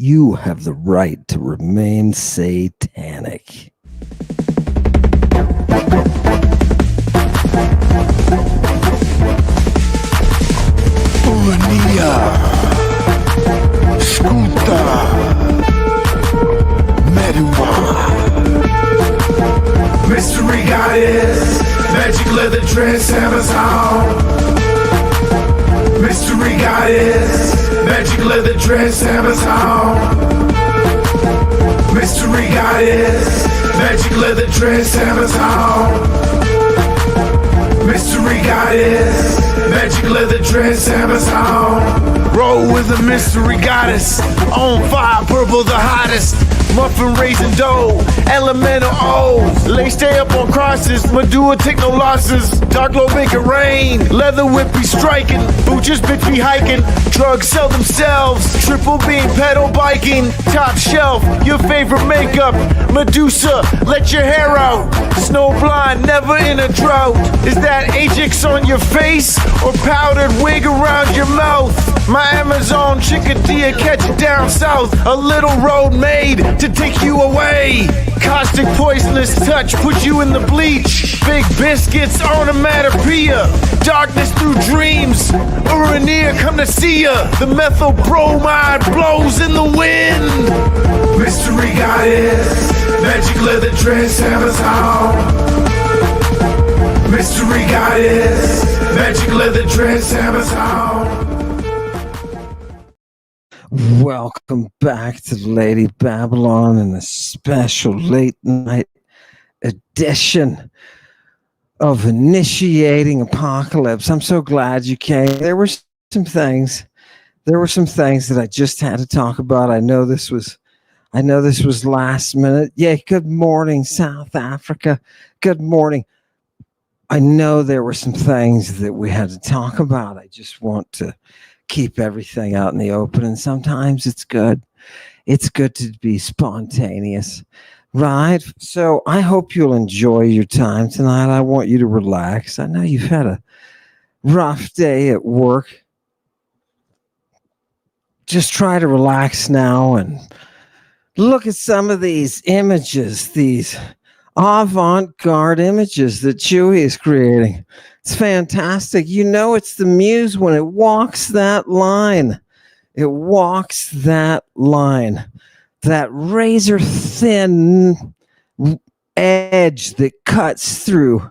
You have the right to remain satanic. Urania, Skuta, Medua. Mystery goddess, magic leather dress, Amazon. Mystery goddess, magic leather dress, Amazon. Mystery goddess, magic leather dress, Amazon. Mystery goddess, magic leather dress, Amazon. Roll with a mystery goddess, on fire, purple the hottest. Muffin raisin dough, elemental O's. Lay stay up on crosses, Medulla take no losses. Dark low make it rain, leather whip be striking. Booches bitch be hiking, drugs sell themselves. Triple beam pedal biking, top shelf, your favorite makeup. Medusa, let your hair out. Snow blind, never in a drought. Is that Ajax on your face, or powdered wig around your mouth? My Amazon chickadee catch it down south. A little road made to take you away. Caustic poisonous touch put you in the bleach. Big biscuits onomatopoeia. Darkness through dreams. Urania come to see ya. The methyl bromide blows in the wind. Mystery goddess, magic leather dress, Amazon. Mystery goddess, magic leather dress, Amazon. Welcome back to Lady Babylon and a special late night edition of Initiating Apocalypse. I'm so glad you came. There were some things that I just had to talk about. I know this was last minute. Yeah, good morning, South Africa. Good morning. I know there were some things that we had to talk about. I just want to keep everything out in the open, and sometimes it's good to be spontaneous, right? So I hope you'll enjoy your time tonight. I want you to relax. I know you've had a rough day at work. Just try to relax now and look at some of these images, these avant-garde images that Chewie is creating. It's fantastic. You know it's the muse when it walks that line. It walks that line. That razor thin edge that cuts through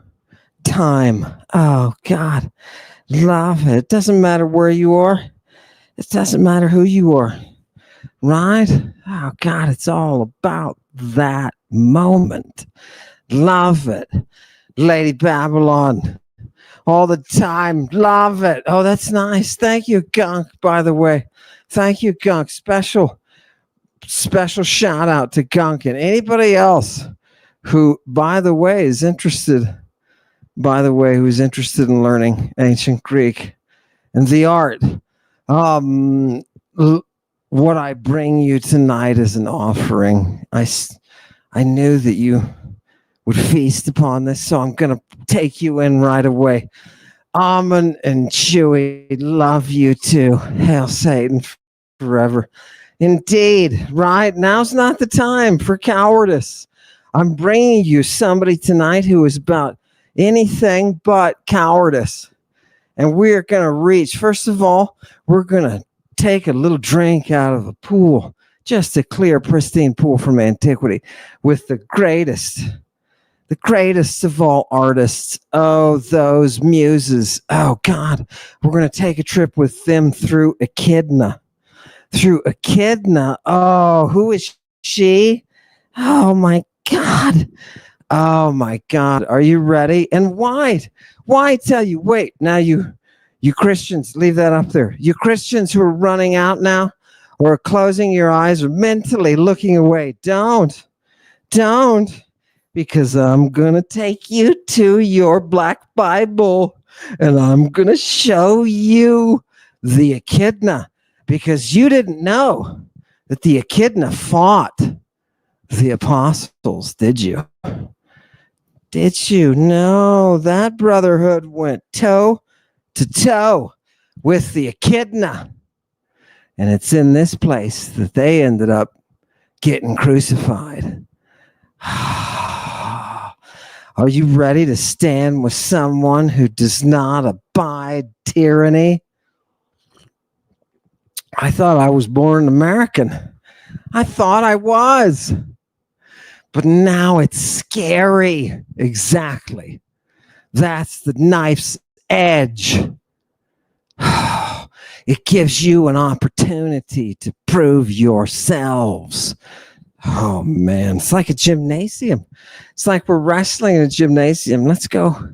time. Oh, God. Love it. It doesn't matter where you are. It doesn't matter who you are. Right? Oh, God, it's all about that moment. Love it. Lady Babylon. All the time. Love it. Oh, that's nice. Thank you, Gunk, by the way. Thank you, Gunk. Special shout out to Gunk and anybody else who, by the way, who's interested in learning ancient Greek and the art. What I bring you tonight is an offering. I knew that you would feast upon this, so I'm going to take you in right away. Almond and Chewy, love you too. Hail Satan forever. Indeed, right? Now's not the time for cowardice. I'm bringing you somebody tonight who is about anything but cowardice. And we're going to reach, first of all, we're going to take a little drink out of a pool, just a clear, pristine pool from antiquity with the greatest of all artists. Oh, those muses. Oh, God. We're going to take a trip with them through Echidna. Oh, who is she? Oh, my God. Oh, my God. Are you ready? And why tell you? Wait, now you Christians, leave that up there. You Christians who are running out now or closing your eyes or mentally looking away, don't. Because I'm going to take you to your Black Bible and I'm going to show you the Echidna, because you didn't know that the Echidna fought the apostles, did you? Did you? No, that brotherhood went toe to toe with the Echidna. And it's in this place that they ended up getting crucified. Are you ready to stand with someone who does not abide tyranny? I thought I was born American. I thought I was. But now it's scary. Exactly. That's the knife's edge. It gives you an opportunity to prove yourselves. Oh, man. It's like a gymnasium. It's like we're wrestling in a gymnasium. Let's go.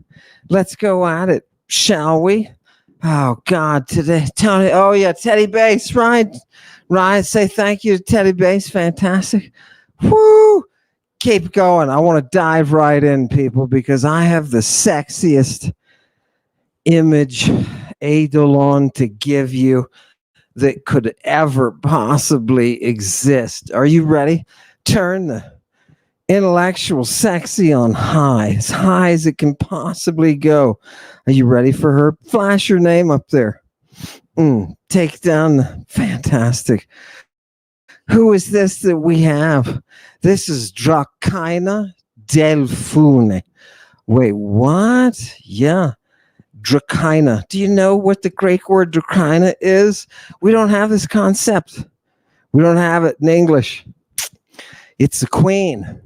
Let's go at it, shall we? Oh, God. Today, Tony. Oh, yeah. Teddy Bass, right? Right. Say thank you to Teddy Bass. Fantastic. Woo. Keep going. I want to dive right in, people, because I have the sexiest image eidolon to give you that could ever possibly exist. Are you ready? Turn the intellectual sexy on high as it can possibly go. Are you ready for her? Flash your name up there. Take down the fantastic. Who is this that we have? This is Drakaina Delfune. Wait, what? Yeah. Drakaina. Do you know what the Greek word Drakaina is? We don't have this concept. We don't have it in English. It's a queen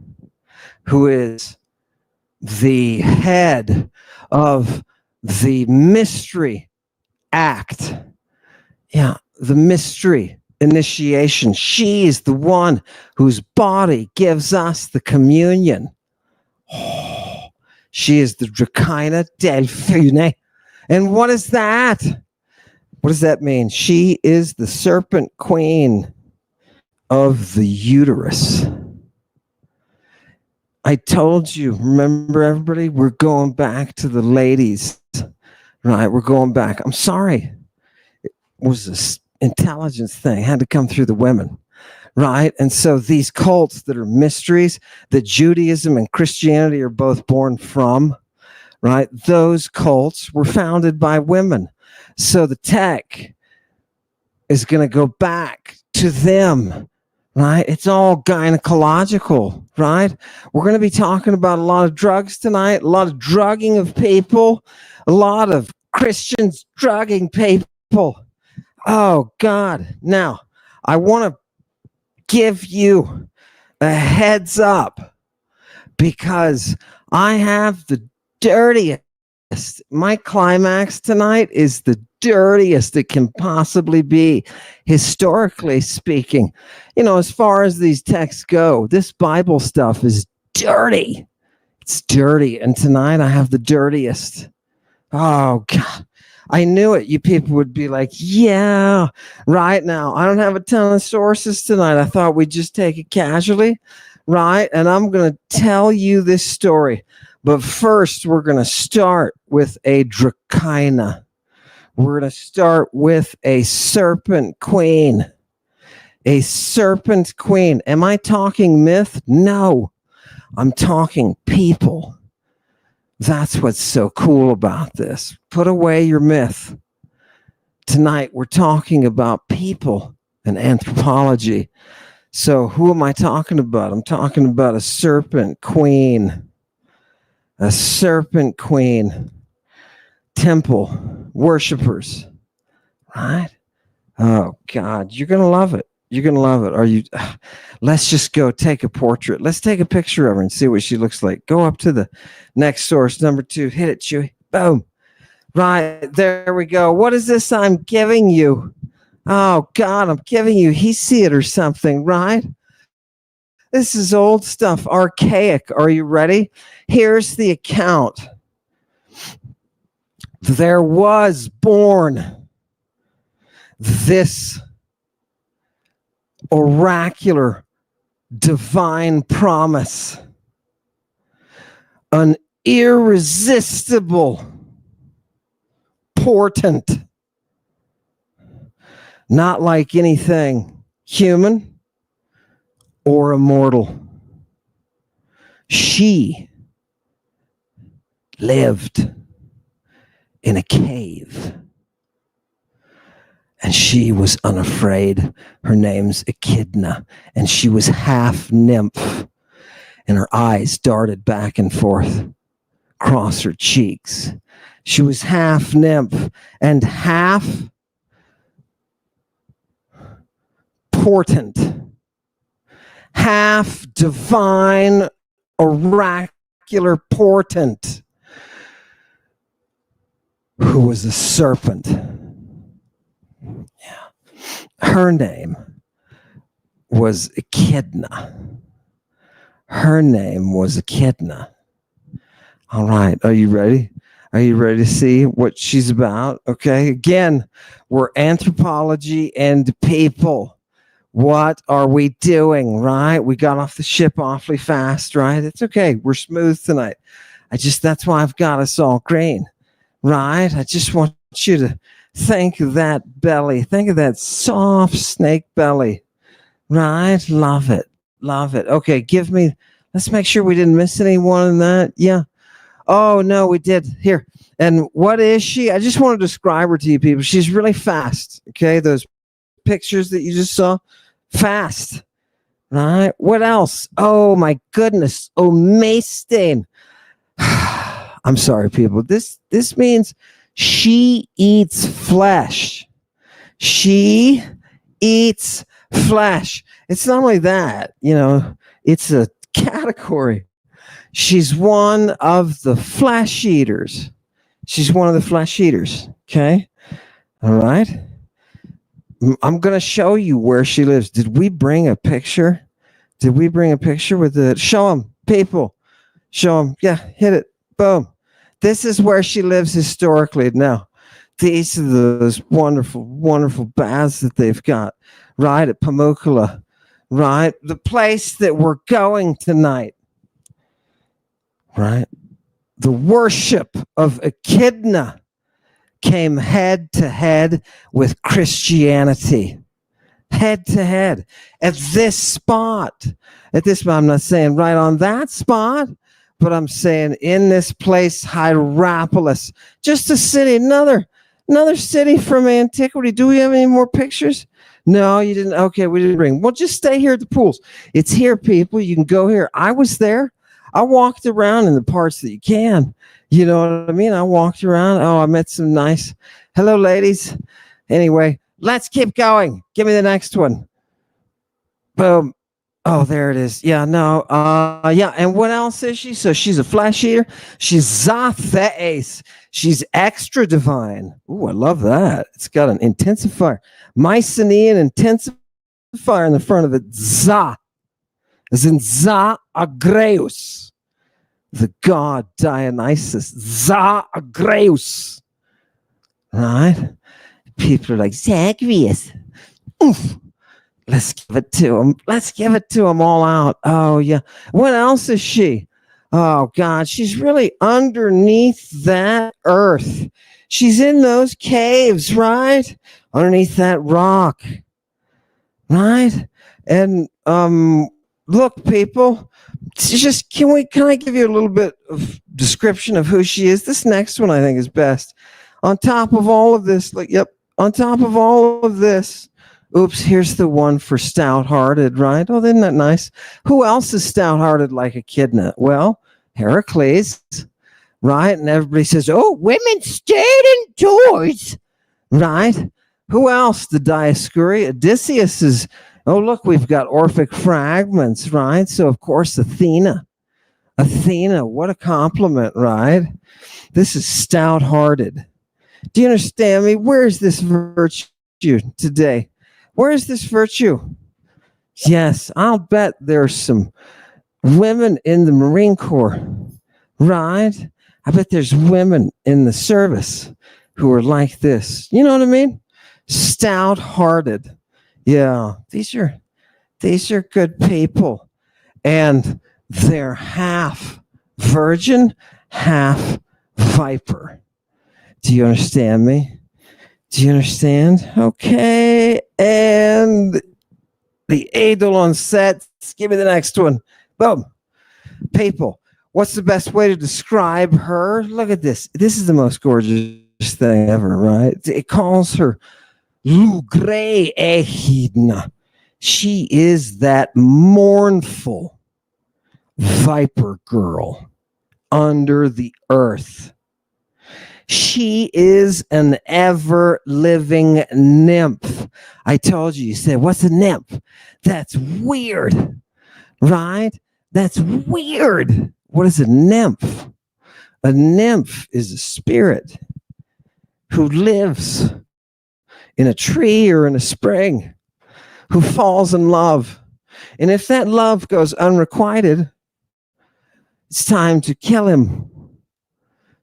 who is the head of the mystery act. Yeah, the mystery initiation. She is the one whose body gives us the communion. Oh, she is the Drakaina Delfune. And what is that? What does that mean? She is the serpent queen of the uterus. I told you, remember everybody, we're going back to the ladies, right? We're going back. I'm sorry. It was this intelligence thing. It had to come through the women, right? And so these cults that are mysteries that Judaism and Christianity are both born from, right? Those cults were founded by women. So the tech is going to go back to them, right? It's all gynecological, right? We're going to be talking about a lot of drugs tonight, a lot of drugging of people, a lot of Christians drugging people. Oh, God. Now, I want to give you a heads up because I have the dirtiest. My climax tonight is the dirtiest it can possibly be, historically speaking. You know, as far as these texts go, this Bible stuff is dirty. It's dirty. And tonight I have the dirtiest. Oh, God. I knew it. You people would be like, yeah, right now. I don't have a ton of sources tonight. I thought we'd just take it casually, right? And I'm going to tell you this story. But first, we're going to start with a Drakaina. We're going to start with a serpent queen. A serpent queen. Am I talking myth? No. I'm talking people. That's what's so cool about this. Put away your myth. Tonight, we're talking about people and anthropology. So who am I talking about? I'm talking about a serpent queen. A serpent queen. Temple worshipers. Right? Oh, God. You're going to love it. You're going to love it. Are you? Let's just go take a portrait. Let's take a picture of her and see what she looks like. Go up to the next source, number 2. Hit it, Chewy. Boom. Right. There we go. What is this I'm giving you? Oh, God, I'm giving you Hesiod or something, right? This is old stuff, archaic. Are you ready? Here's the account. There was born this oracular divine promise, an irresistible portent, not like anything human or immortal. She lived in a cave, And she was unafraid. Her name's Echidna, and she was half nymph, and her eyes darted back and forth across her cheeks. She was half nymph and half portent, half divine oracular portent, who was a serpent. Her name was Echidna. Her name was Echidna. All right. Are you ready? Are you ready to see what she's about? Okay. Again, we're anthropology and people. What are we doing? Right? We got off the ship awfully fast, right? It's okay. We're smooth tonight. That's why I've got us all green, right? I just want you to think of that belly. Think of that soft snake belly, right? Love it. Love it. Okay. Let's make sure we didn't miss anyone in that. Yeah. Oh, no, we did. Here. And what is she? I just want to describe her to you people. She's really fast. Okay. Those pictures that you just saw, fast. Right. What else? Oh, my goodness. Oh, Maystain. I'm sorry, people. This means she eats flesh. She eats flesh. It's not only that, it's a category. She's one of the flesh eaters. She's one of the flesh eaters. Okay. All right. I'm going to show you where she lives. Did we bring a picture? Show them, people. Show them. Yeah. Hit it. Boom. This is where she lives historically. Now, these are those wonderful, wonderful baths that they've got right at Pharmaceutical, right? The place that we're going tonight. Right? The worship of Echidna came head to head with Christianity. Head to head. At this spot. I'm not saying right on that spot, but I'm saying in this place, Hierapolis. Just a city, another city from antiquity. Do we have any more pictures? No, you didn't. Okay, we didn't bring. Well, just stay here at the pools. It's here, people. You can go here. I was there. I walked around in the parts that you can. You know what I mean? I walked around. Oh, I met some nice. Hello, ladies. Anyway, let's keep going. Give me the next one. Boom. Oh, there it is. Yeah, no. Yeah. And what else is she? So she's a flesh eater. She's Zatheis. She's extra divine. Ooh, I love that. It's got an intensifier. Mycenaean intensifier in the front of it. Za. As in Zagreus, the god Dionysus. Zagreus. Right? People are like, Zagreus. Oof. Let's give it to him all out. Oh, yeah. What else is she? Oh, God. She's really underneath that earth. She's in those caves, right? Underneath that rock. Right? And, look, people, can I give you a little bit of description of who she is? This next one I think is best. On top of all of this, on top of all of this, oops, here's the one for stout-hearted, right? Oh, isn't that nice? Who else is stout-hearted like Echidna? Well, Heracles, right? And everybody says, oh, women stayed indoors, right? Who else? The Dioscuri. Odysseus is, oh, look, we've got Orphic fragments, right? So, of course, Athena, what a compliment, right? This is stout-hearted. Do you understand me? Where's this virtue today? Where is this virtue? Yes, I'll bet there's some women in the Marine Corps, right? I bet there's women in the service who are like this. You know what I mean? Stout-hearted. Yeah, these are good people. And they're half virgin, half viper. Do you understand me? Do you understand? Okay. And the Eidolon sets. Give me the next one. Boom. People, what's the best way to describe her? Look at this. This is the most gorgeous thing ever, right? It calls her Lugre Echidna. She is that mournful viper girl under the earth. She is an ever-living nymph. I told you, you said, what's a nymph? That's weird, right? That's weird. What is a nymph? A nymph is a spirit who lives in a tree or in a spring, who falls in love. And if that love goes unrequited, it's time to kill him.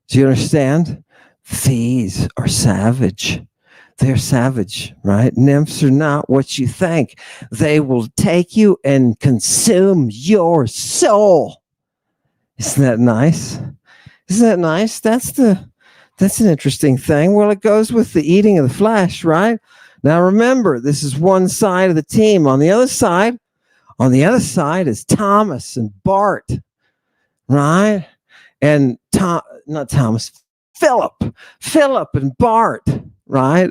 Do you understand? These are savage. They're savage, right? Nymphs are not what you think. They will take you and consume your soul. Isn't that nice? Isn't that nice? That's an interesting thing. Well, it goes with the eating of the flesh, right? Now remember, this is one side of the team. On the other side is Thomas and Bart, right? And Philip and Bart, right?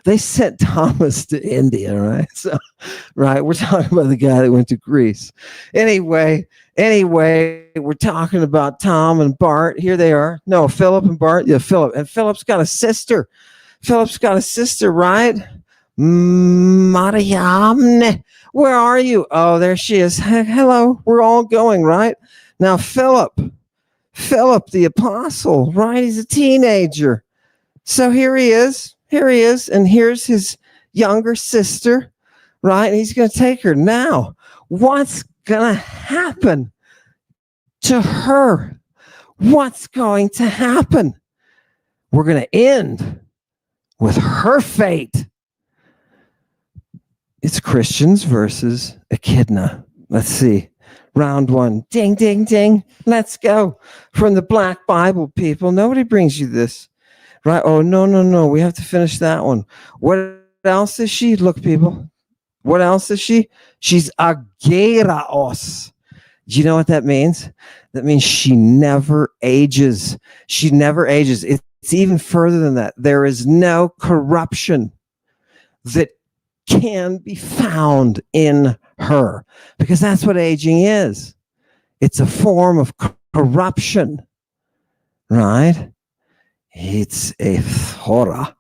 They sent Thomas to India, right? So, right, we're talking about the guy that went to Greece. Anyway, we're talking about Tom and Bart. Here they are. No, Philip and Bart. Yeah, Philip. And Philip's got a sister. Right? Mariamne. Where are you? Oh, there she is. Hello. We're all going, right? Now, Philip the apostle, right? He's a teenager. So here he is, and here's his younger sister, right? And he's going to take her. Now, what's going to happen to her? What's going to happen? We're going to end with her fate. It's Christians versus Echidna. Let's see. Round one. Ding, ding, ding. Let's go. From the Black Bible, people. Nobody brings you this. Right? Oh, no. We have to finish that one. What else is she? Look, people. What else is she? She's ageraos. Do you know what that means? That means she never ages. She never ages. It's even further than that. There is no corruption that can be found in her, because that's what aging is. It's a form of corruption, right? It's a thora.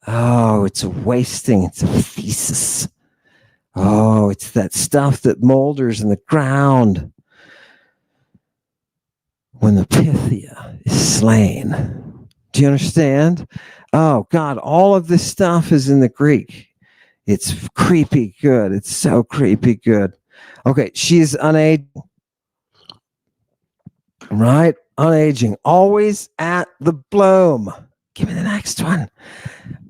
Oh, it's a wasting. It's a thesis. Oh, it's that stuff that molders in the ground when the Pythia is slain. Do you understand? Oh, God, all of this stuff is in the Greek. It's creepy good. It's so creepy good. Okay, she's unaging. Right? Unaging. Always at the bloom. Give me the next one.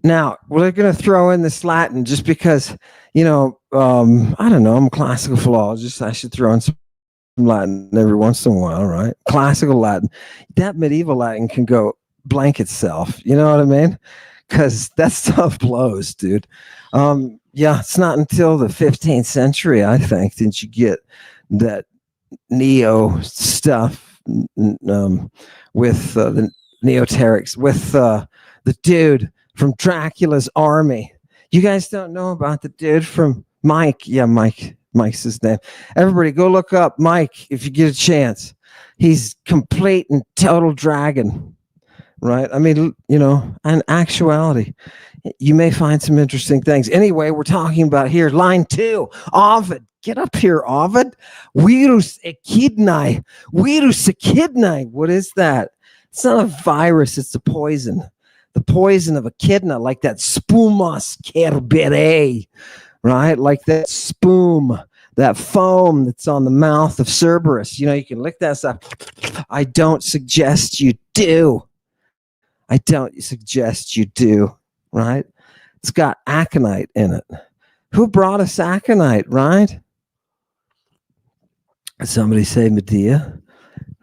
Now, we're going to throw in this Latin just because, I don't know, I'm a classical philologist. I should throw in some Latin every once in a while, right? Classical Latin. That medieval Latin can go blank itself. You know what I mean? Because that stuff blows, dude. Yeah, it's not until the 15th century, I think, that you get that neo stuff with the neoterics, with the dude from Dracula's army. You guys don't know about the dude from Mike? Yeah, Mike's his name. Everybody go look up Mike if you get a chance. He's complete and total dragon. Right? I mean, in actuality, you may find some interesting things. Anyway, we're talking about here, line 2, Ovid. Get up here, Ovid. Virus echidnae. What is that? It's not a virus, it's a poison. The poison of echidna, like that spumas cerbere, right? Like that spume, that foam that's on the mouth of Cerberus. You can lick that stuff. I don't suggest you do. Right? It's got aconite in it. Who brought us aconite, right? Somebody say Medea,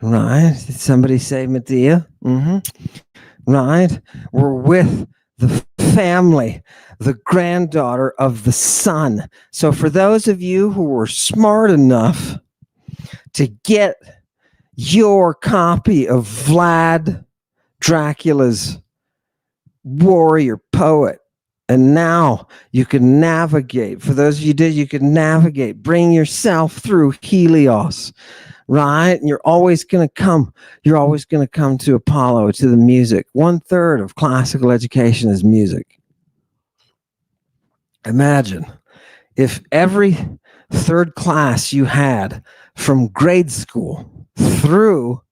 right? Did somebody say Medea? Right? We're with the family, the granddaughter of the sun. So for those of you who were smart enough to get your copy of Vlad Dracula's warrior poet And now you can navigate. For those of you who did, you can navigate. Bring yourself through Helios, right? And you're always going to come. You're always going to come to Apollo, to the music. 1/3 of classical education is music. Imagine if every third class you had from grade school through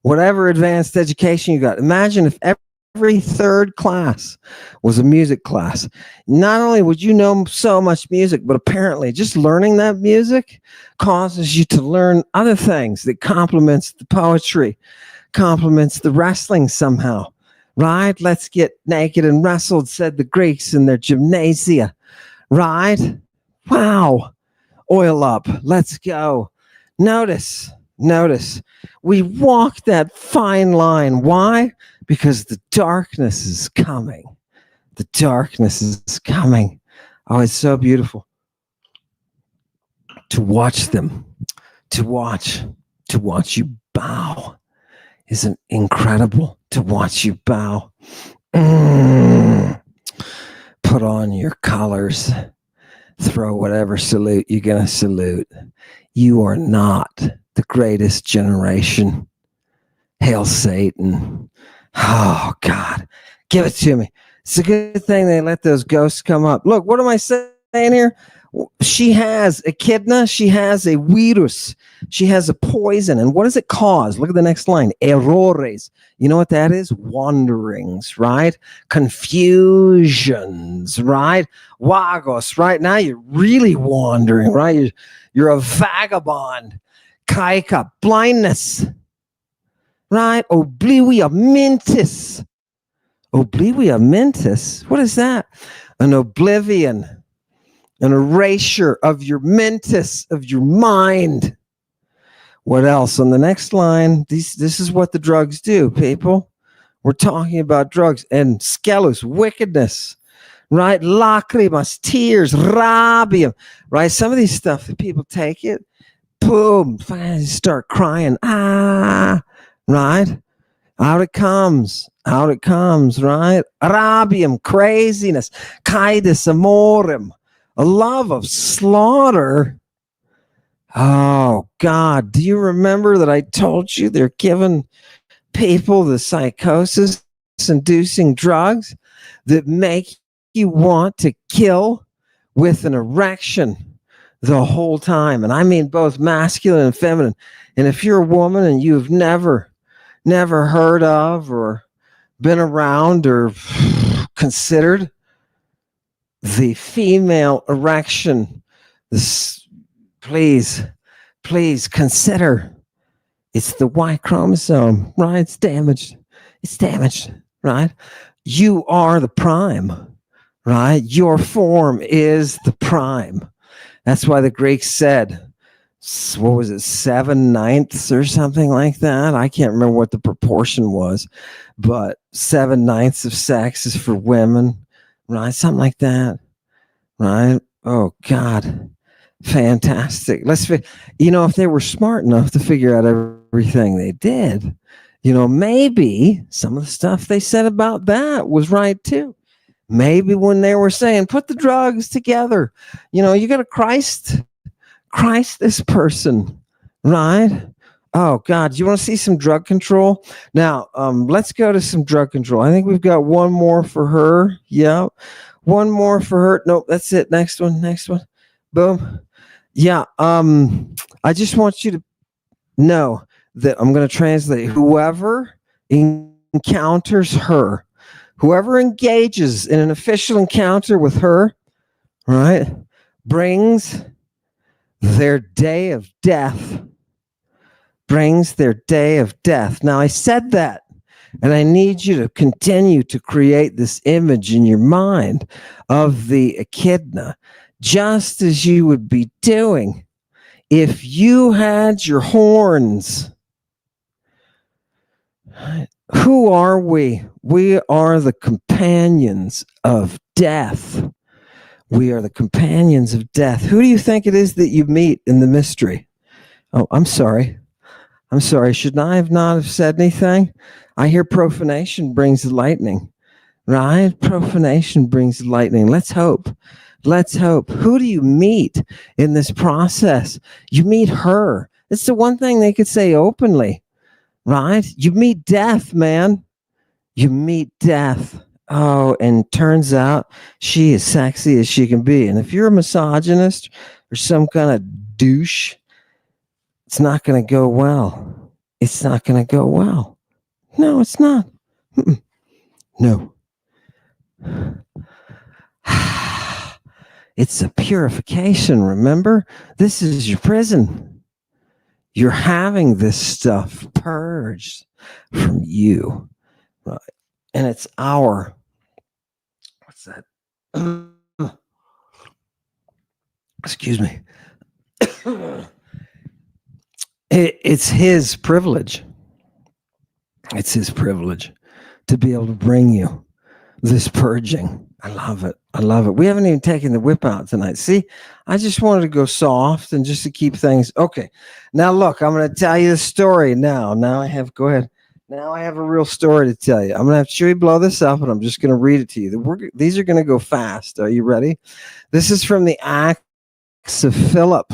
whatever advanced education you got. Imagine if every third class was a music class. Not only would you know so much music, but apparently just learning that music causes you to learn other things that complements the poetry, complements the wrestling somehow, right? Let's get naked and wrestled, said the Greeks in their gymnasia, right? Wow. Oil up. Let's go. Notice, we walk that fine line. Why? Because the darkness is coming. The darkness is coming. Oh, it's so beautiful to watch them, to watch you bow. Isn't incredible to watch you bow? Put on your colors. Throw whatever salute you're going to salute. You are not the greatest generation. Hail Satan. Oh, God. Give it to me. It's a good thing they let those ghosts come up. Look, what am I saying here? She has Echidna. She has a virus. She has a poison. And what does it cause? Look at the next line. Errores. You know what that is? Wanderings, right? Confusions, right? Vagos, right? Now you're really wandering, right? You're a vagabond. Kaika, blindness, right? Oblivia mentis. Oblivia mentis? What is that? An oblivion. An erasure of your mentis, of your mind. What else? On the next line, this is what the drugs do, people. We're talking about drugs. And skelus, wickedness, right? Lacrimas, tears, rabium, right? Some of these stuff that people take it, boom, finally start crying. Ah, right? Out it comes, right? Rabium, craziness, caedus amorem. A love of slaughter. Oh, God. Do you remember that I told you they're giving people the psychosis-inducing drugs that make you want to kill with an erection the whole time? And I mean both masculine and feminine. And if you're a woman and you've never heard of or been around or considered the female erection, please consider. It's the Y chromosome, right? It's damaged, right? You are the prime, right? Your form is the prime. That's why the Greeks said, what was it, 7/9 or something like that? I can't remember what the proportion was, but 7/9 of sex is for women, right? Something like that, right? Oh, God. Fantastic. If they were smart enough to figure out everything they did, maybe some of the stuff they said about that was right too. Maybe when they were saying, put the drugs together, you got to Christ this person, right? Oh, God. You want to see some drug control? Now, let's go to some drug control. I think we've got one more for her. Yeah. One more for her. Nope, that's it. Next one. Boom. Yeah. I just want you to know that I'm going to translate. Whoever encounters her, whoever engages in an official encounter with her, right, brings their day of death. Now, I said that, and I need you to continue to create this image in your mind of the Echidna, just as you would be doing if you had your horns. Who are we? We are the companions of death. We are the companions of death. Who do you think it is that you meet in the mystery? Oh, I'm sorry. Should I have not have said anything? I hear profanation brings lightning, right? Profanation brings lightning. Let's hope. Let's hope. Who do you meet in this process? You meet her. It's the one thing they could say openly, right? You meet death, man. You meet death. Oh, and turns out she is sexy as she can be. And if you're a misogynist or some kind of douche, it's not going to go well. It's not going to go well. No, it's not. No. It's a purification, remember? This is your prison. You're having this stuff purged from you. Right? And it's our, what's that? Excuse me. It's his privilege. It's his privilege to be able to bring you this purging. I love it. I love it. We haven't even taken the whip out tonight. See, I just wanted to go soft and just to keep things. Okay. Now, look, I'm going to tell you the story now. Go ahead. Now I have a real story to tell you. I'm going to have Chewy blow this up and I'm just going to read it to you. These are going to go fast. Are you ready? This is from the Acts of Philip,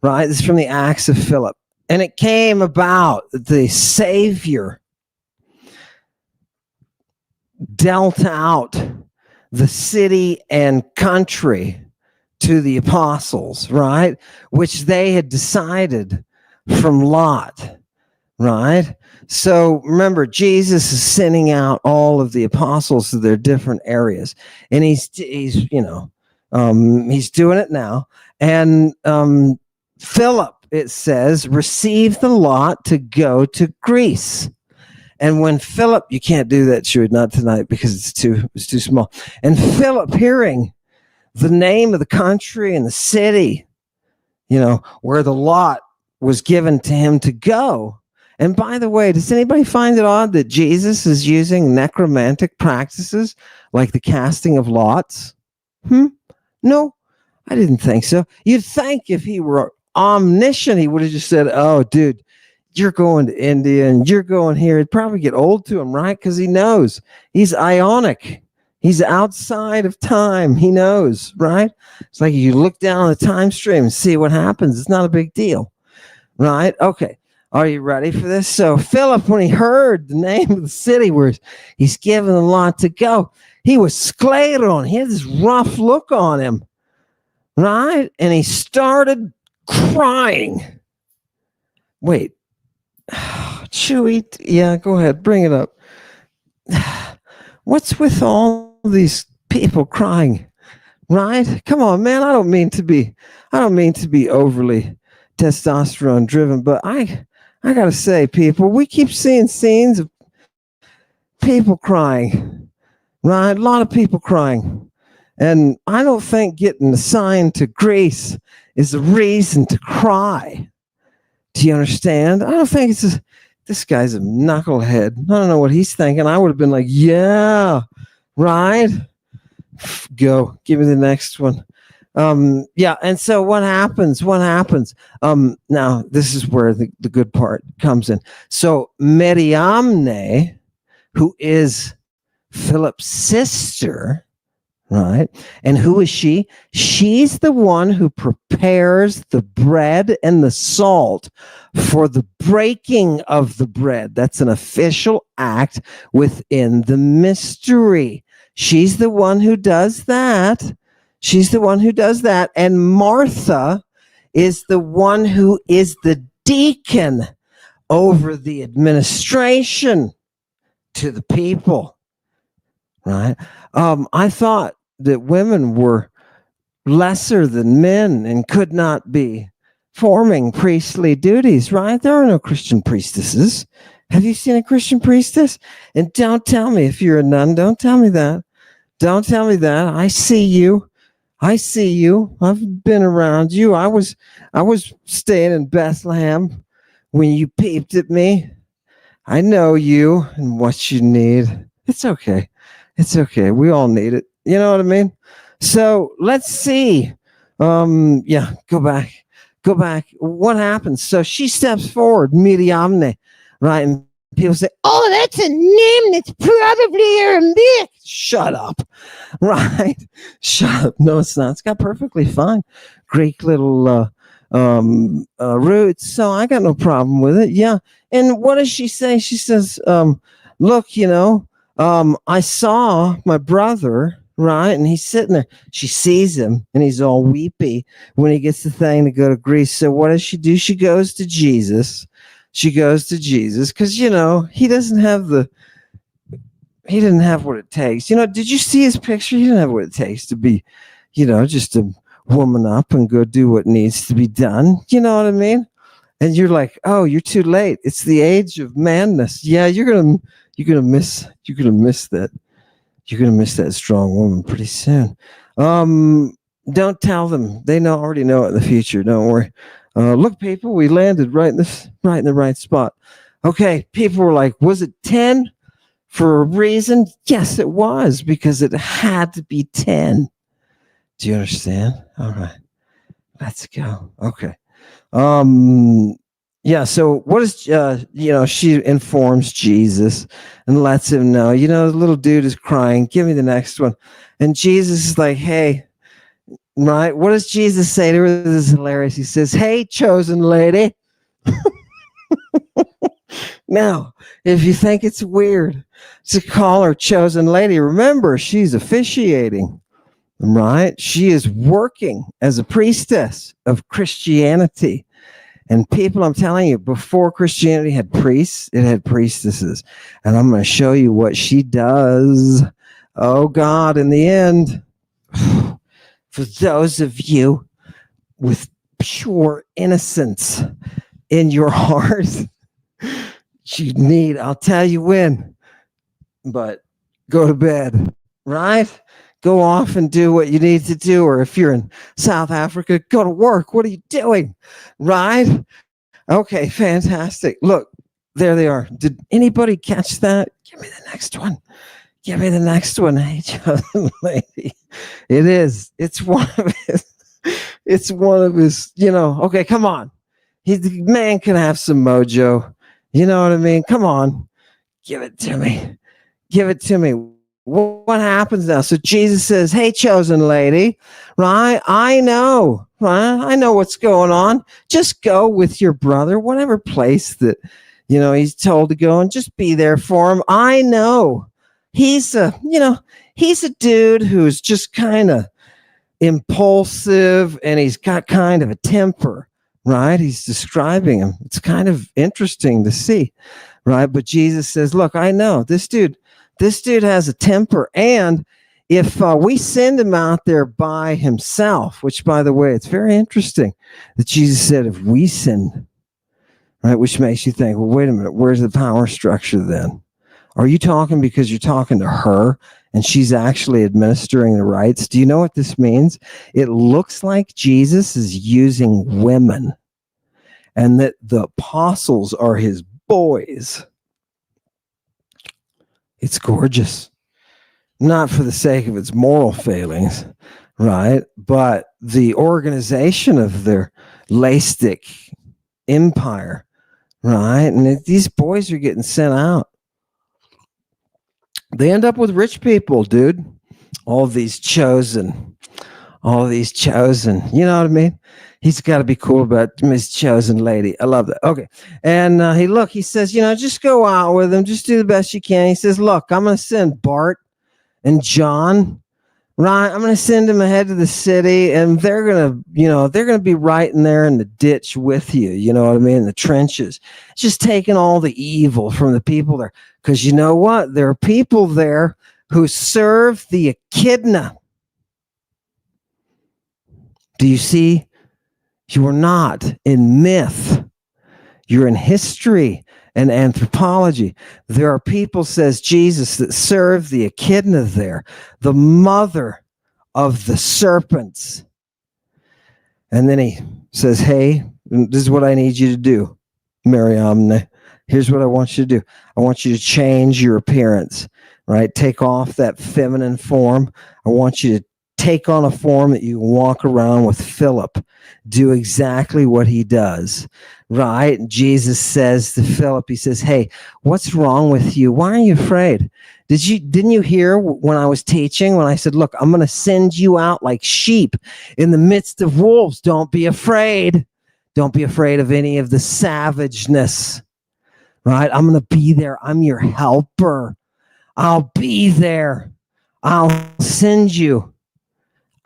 right? This is from the Acts of Philip. And it came about the Savior dealt out the city and country to the apostles, right? Which they had decided from Lot, right? So remember, Jesus is sending out all of the apostles to their different areas, and he's doing it now. And Philip, it says, received the lot to go to Greece. And when Philip, you can't do that, Chewie, not tonight because it's too small. And Philip, hearing the name of the country and the city, where the lot was given to him to go. And by the way, does anybody find it odd that Jesus is using necromantic practices like the casting of lots? No, I didn't think so. You'd think if he were omniscient, he would have just said, oh, dude, you're going to India and you're going here. It'd probably get old to him, right? Because he knows he's ionic. He's outside of time. He knows, right? It's like you look down the time stream and see what happens. It's not a big deal, right? Okay. Are you ready for this? So Philip, when he heard the name of the city where he's given a lot to go, he was scleron. He had this rough look on him, right? And he started crying. Wait. Chewy, yeah, go ahead, bring it up. What's with all these people crying, right? Come on, man. I don't mean to be overly testosterone driven, but I gotta say, people, we keep seeing scenes of people crying, right? A lot of people crying, and I don't think getting assigned to Greece is a reason to cry. Do you understand? I don't think this guy's a knucklehead. I don't know what he's thinking. I would have been like, yeah, right? Go. Give me the next one. Yeah, and so what happens? Now, this is where the good part comes in. So Meriamne, who is Philip's sister, right? And who is she? She's the one who prepares the bread and the salt for the breaking of the bread. That's an official act within the mystery. She's the one who does that. And Martha is the one who is the deacon over the administration to the people, right? I thought that women were lesser than men and could not be forming priestly duties, right? There are no Christian priestesses. Have you seen a Christian priestess? And don't tell me if you're a nun. Don't tell me that. I see you. I've been around you. I was staying in Bethlehem when you peeped at me. I know you and what you need. It's okay. We all need it. You know what I mean? So let's see. Yeah, go back. What happens? So she steps forward, Miriamne, right, and people say, oh, that's a nymph. It's probably a myth. Shut up. Right? Shut up. No, it's not. It's got perfectly fine Greek little roots. So I got no problem with it. Yeah. And what does she say? She says, look, I saw my brother, right? And he's sitting there. She sees him and he's all weepy when he gets the thing to go to Greece. So what does she do? She goes to Jesus. She goes to Jesus because, he doesn't have he didn't have what it takes. Did you see his picture? He didn't have what it takes to be, just a woman up and go do what needs to be done. You know what I mean? And you're like, oh, you're too late. It's the age of madness. Yeah, you're gonna miss that. You're gonna miss that strong woman pretty soon. Don't tell them. They already know it in the future. Don't worry. Look, people, we landed right in the right spot. Okay, people were like, was it 10 for a reason? Yes, it was, because it had to be 10. Do you understand? All right, let's go. Okay. Yeah, so what is, she informs Jesus and lets him know, the little dude is crying. Give me the next one. And Jesus is like, hey, right? What does Jesus say to her? This is hilarious. He says, hey, chosen lady. Now, if you think it's weird to call her chosen lady, remember, she's officiating, right? She is working as a priestess of Christianity. And people, I'm telling you, before Christianity had priests, it had priestesses. And I'm going to show you what she does. Oh, God, in the end, for those of you with pure innocence in your heart, you need, I'll tell you when, but go to bed, right? Go off and do what you need to do. Or if you're in South Africa, go to work. What are you doing? Right? Okay, fantastic. Look, there they are. Did anybody catch that? Give me the next one. Give me the next one. Hey, chosen lady. It is. It's one of his. It's one of his, okay, come on. The man can have some mojo. You know what I mean? Come on. Give it to me. Give it to me. What happens now? So Jesus says, hey, chosen lady, right? I know, right? I know what's going on. Just go with your brother, whatever place that, he's told to go, and just be there for him. I know he's a dude who's just kind of impulsive, and he's got kind of a temper, right? He's describing him. It's kind of interesting to see, right? But Jesus says, look, I know this dude has a temper. And if we send him out there by himself, which, by the way, it's very interesting that Jesus said, if we send, right, which makes you think, well, wait a minute, where's the power structure then? Are you talking because you're talking to her and she's actually administering the rites? Do you know what this means? It looks like Jesus is using women and that the apostles are his boys. It's gorgeous. Not for the sake of its moral failings, right? But the organization of their Laistic empire, right? And these boys are getting sent out. They end up with rich people, dude. All these chosen. You know what I mean? He's got to be cool about Miss Chosen Lady. I love that. Okay. And he says, just go out with him. Just do the best you can. He says, look, I'm going to send Bart and John, right? I'm going to send them ahead to the city, and they're going to be right in there in the ditch with you. You know what I mean? In the trenches. Just taking all the evil from the people there. Because you know what? There are people there who serve the Echidna. Do you see? You are not in myth. You're in history and anthropology. There are people, says Jesus, that serve the Echidna there, the mother of the serpents. And then he says, hey, this is what I need you to do, Mariamne. Here's what I want you to do. I want you to change your appearance, right? Take off that feminine form. I want you to take on a form that you can walk around with Philip, do exactly what he does, right? And Jesus says to Philip, he says, hey, what's wrong with you? Why are you afraid? Didn't you hear when I was teaching, when I said, look, I'm going to send you out like sheep in the midst of wolves. Don't be afraid. Don't be afraid of any of the savageness, right? I'm going to be there. I'm your helper. I'll be there. I'll send you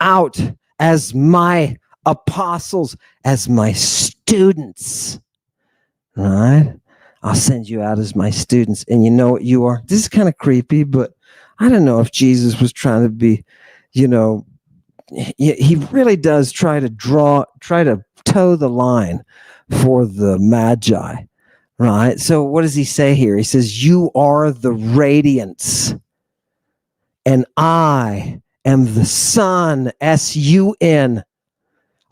out as my apostles, as my students, right? I'll send you out as my students. And you know what you are? This is kind of creepy, but I don't know if Jesus was trying to be, he really does try to toe the line for the Magi, right? So what does he say here? He says, you are the radiance, and I am the Son, S-U-N.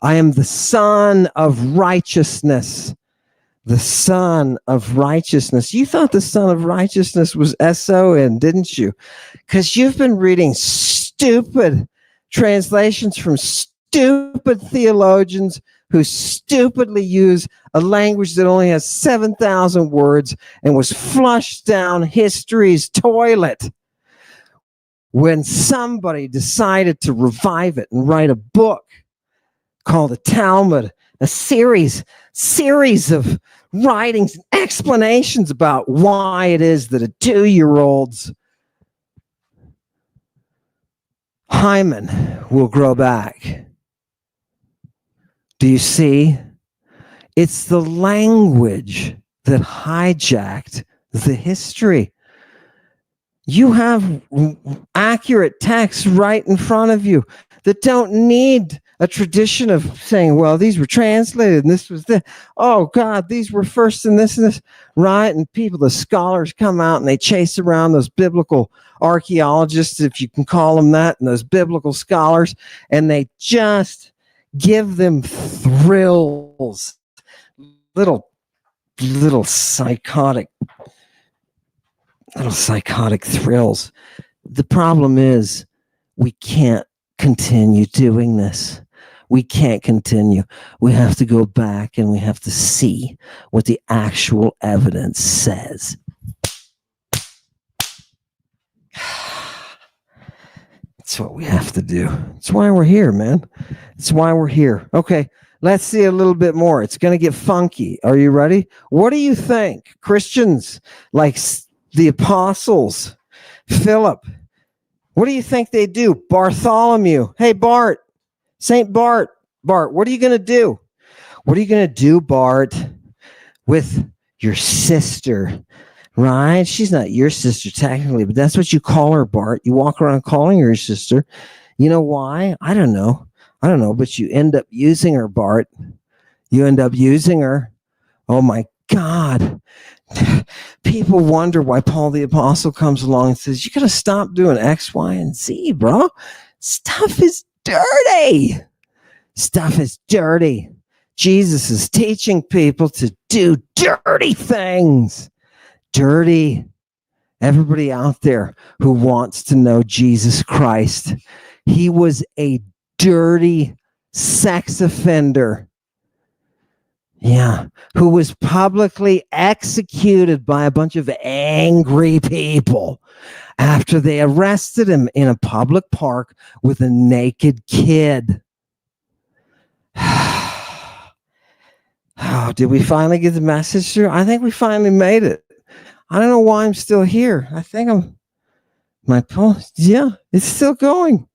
I am the Son of righteousness. The Son of righteousness. You thought the Son of righteousness was S-O-N, didn't you? Because you've been reading stupid translations from stupid theologians who stupidly use a language that only has 7,000 words and was flushed down history's toilet when somebody decided to revive it and write a book called the Talmud, a series of writings and explanations about why it is that a 2-year-old's hymen will grow back. Do you see? It's the language that hijacked the history. You have accurate texts right in front of you that don't need a tradition of saying, well, these were translated and this was this. Oh, God, these were first and this, right? And the scholars come out and they chase around those biblical archaeologists, if you can call them that, and those biblical scholars, and they just give them thrills, little psychotic thrills. The problem is we can't continue doing this. We can't continue. We have to go back and we have to see what the actual evidence says. That's what we have to do. That's why we're here, man. That's why we're here. Okay, let's see a little bit more. It's going to get funky. Are you ready? What do you think? Christians like the apostles, Philip, what do you think they do? Bartholomew. Hey, Bart. St. Bart. Bart, what are you going to do? What are you going to do, Bart, with your sister? Right? She's not your sister technically, but that's what you call her, Bart. You walk around calling her your sister. You know why? I don't know, but you end up using her, Bart. You end up using her. Oh, my God. People wonder why Paul the Apostle comes along and says, you got to stop doing X, Y, and Z, bro. Stuff is dirty. Stuff is dirty. Jesus is teaching people to do dirty things. Dirty. Everybody out there who wants to know Jesus Christ, he was a dirty sex offender. Yeah, who was publicly executed by a bunch of angry people after they arrested him in a public park with a naked kid. Oh, did we finally get the message through? I think we finally made it. I don't know why I'm still here. I think it's still going.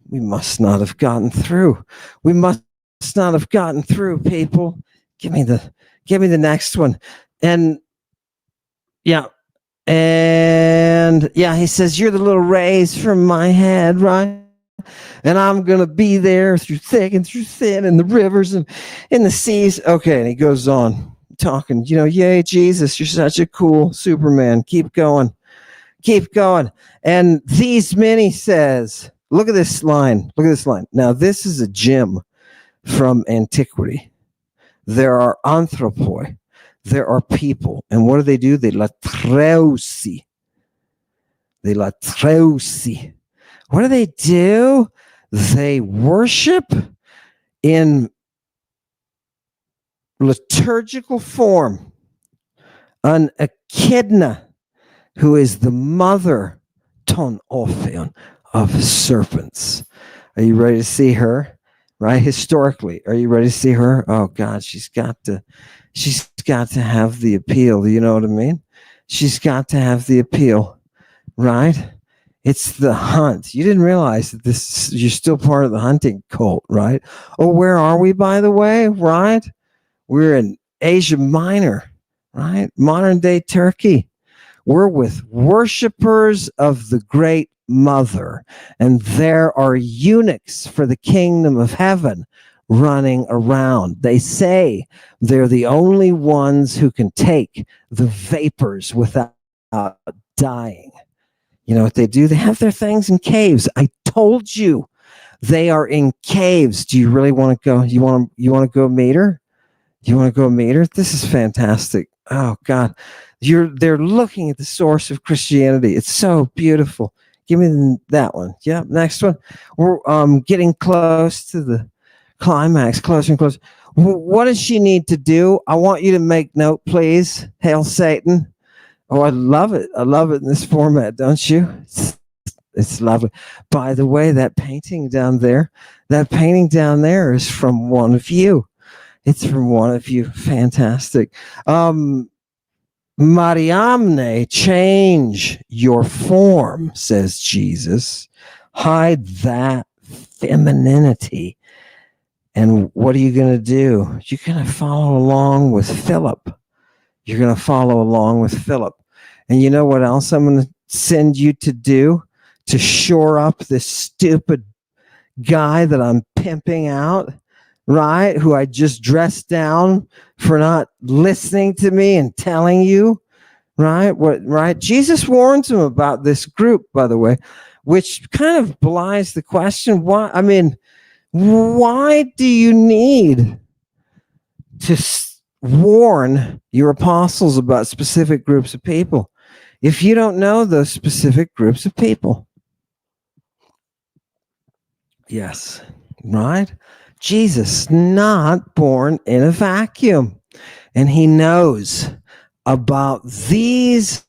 We must not have gotten through. We must not have gotten through, people. Give me the next one. And he says, you're the little rays from my head, right? And I'm going to be there through thick and through thin in the rivers and in the seas. Okay, and he goes on talking, yay, Jesus, you're such a cool Superman. Keep going. And these many says, look at this line. Now, this is a gem from antiquity. There are anthropoi. There are people. And what do? They latreusi. What do? They worship in liturgical form an Echidna, who is the mother ton ophion of serpents. Are you ready to see her? Right, historically, are you ready to see her? Oh God, she's got to have the appeal. You know what I mean? She's got to have the appeal, right? It's the hunt. You didn't realize that you're still part of the hunting cult, right? Oh, where are we, by the way? Right? We're in Asia Minor, right? Modern day Turkey. We're with worshipers of the Great Mother, and there are eunuchs for the kingdom of heaven running around. They say they're the only ones who can take the vapors without dying. You know what they do? They have their things in caves. I told you they are in caves. Do you really want to go? You want to go meet her? You want to go meet her? This is fantastic. Oh God, they're looking at the source of Christianity. It's so beautiful. Give me that one. Yeah, next one. We're getting close to the climax, closer and closer. What does she need to do? I want you to make note, please. Hail Satan. Oh, I love it. I love it in this format, don't you? It's lovely. By the way, that painting down there is from one of you. It's from one of you. Fantastic. Mariamne, change your form, says Jesus. Hide that femininity. And what are you going to do? You're going to follow along with Philip. You're going to follow along with Philip. And you know what else I'm going to send you to do to shore up this stupid guy that I'm pimping out, right? Who I just dressed down for not listening to me and telling you, right? Right? Jesus warns him about this group, by the way, which kind of belies the question. Why do you need to warn your apostles about specific groups of people if you don't know those specific groups of people? Yes, right? Jesus, not born in a vacuum. And he knows about these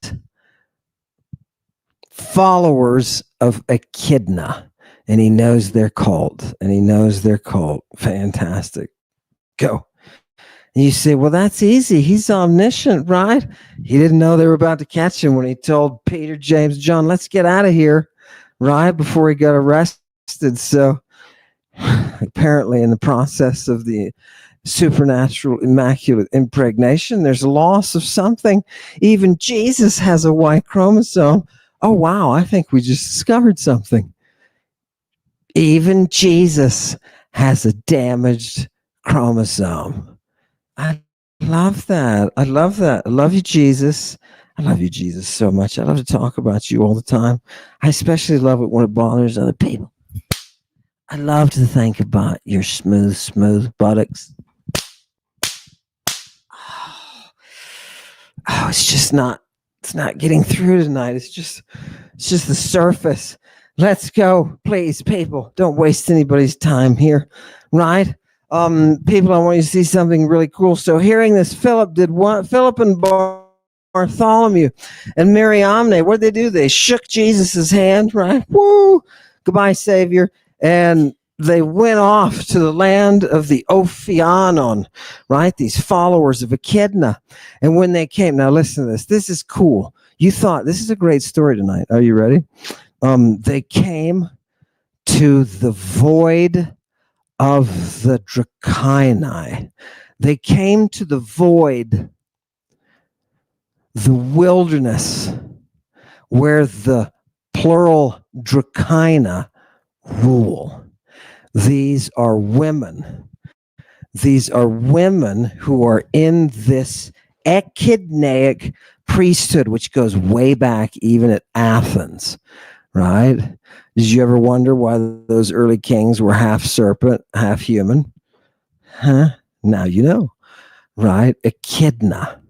followers of Echidna. And he knows their cult. Fantastic. Go. And you say, well, that's easy. He's omniscient, right? He didn't know they were about to catch him when he told Peter, James, John, let's get out of here, right? Before he got arrested. So apparently in the process of the supernatural immaculate impregnation, there's a loss of something. Even Jesus has a Y chromosome. Oh, wow. I think we just discovered something. Even Jesus has a damaged chromosome. I love that. I love you, Jesus. I love you, Jesus, so much. I love to talk about you all the time. I especially love it when it bothers other people. I love to think about your smooth buttocks. Oh, it's not getting through tonight. It's just the surface. Let's go, please, people. Don't waste anybody's time here, right? People, I want you to see something really cool. So hearing this, Philip and Bartholomew and Mariamne, what did they do? They shook Jesus's hand, right? Woo! Goodbye, Savior. And they went off to the land of the Ophianon, right? These followers of Echidna. And when they came, now listen to this. This is cool. You thought this is a great story tonight. Are you ready? They came to the void of the Drakaina. They came to the void, the wilderness, where the plural Drakaina rule. These are women. These are women who are in this echidnaic priesthood, which goes way back even at Athens, right? Did you ever wonder why those early kings were half serpent, half human? Huh? Now you know, right? Echidna.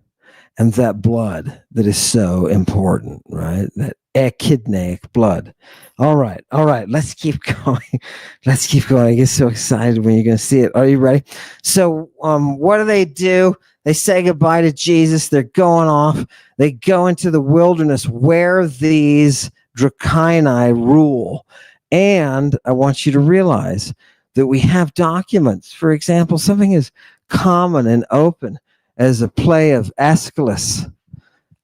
And that blood that is so important, right? That echidnaic blood. All right. Let's keep going. I get so excited when you're going to see it. Are you ready? So, what do? They say goodbye to Jesus. They're going off. They go into the wilderness where these Drakaina rule. And I want you to realize that we have documents. For example, something as common and open as a play of Aeschylus.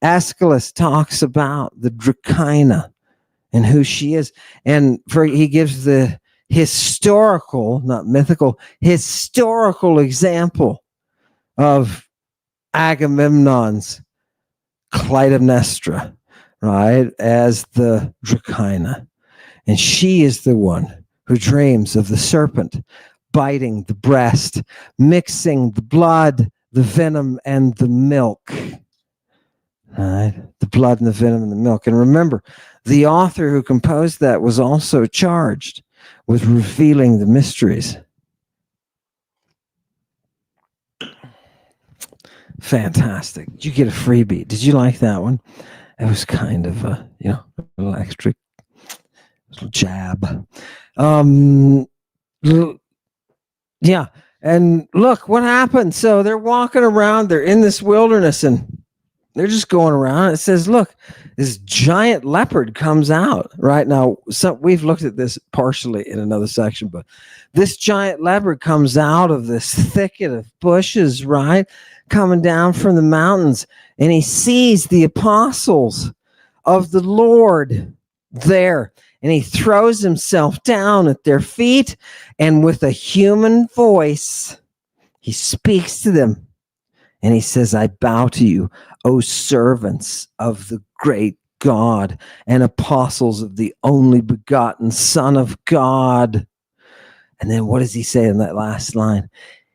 Aeschylus talks about the Drakaina and who she is. And he gives the historical, not mythical, historical example of Agamemnon's Clytemnestra, right, as the Drakaina. And she is the one who dreams of the serpent biting the breast, mixing the blood, the venom, and the milk. Right? The blood and the venom and the milk. And remember, the author who composed that was also charged with revealing the mysteries. Fantastic. Did you get a freebie? Did you like that one? It was kind of a little extra little jab. Yeah. And look what happened. So they're walking around, they're in this wilderness, and they're just going around. It says, look, this giant leopard comes out right now. So we've looked at this partially in another section, but this giant leopard comes out of this thicket of bushes, right? Coming down from the mountains, and he sees the apostles of the Lord there, and he throws himself down at their feet, and with a human voice, he speaks to them, and he says, I bow to you, O servants of the great God and apostles of the only begotten Son of God. And then what does he say in that last line?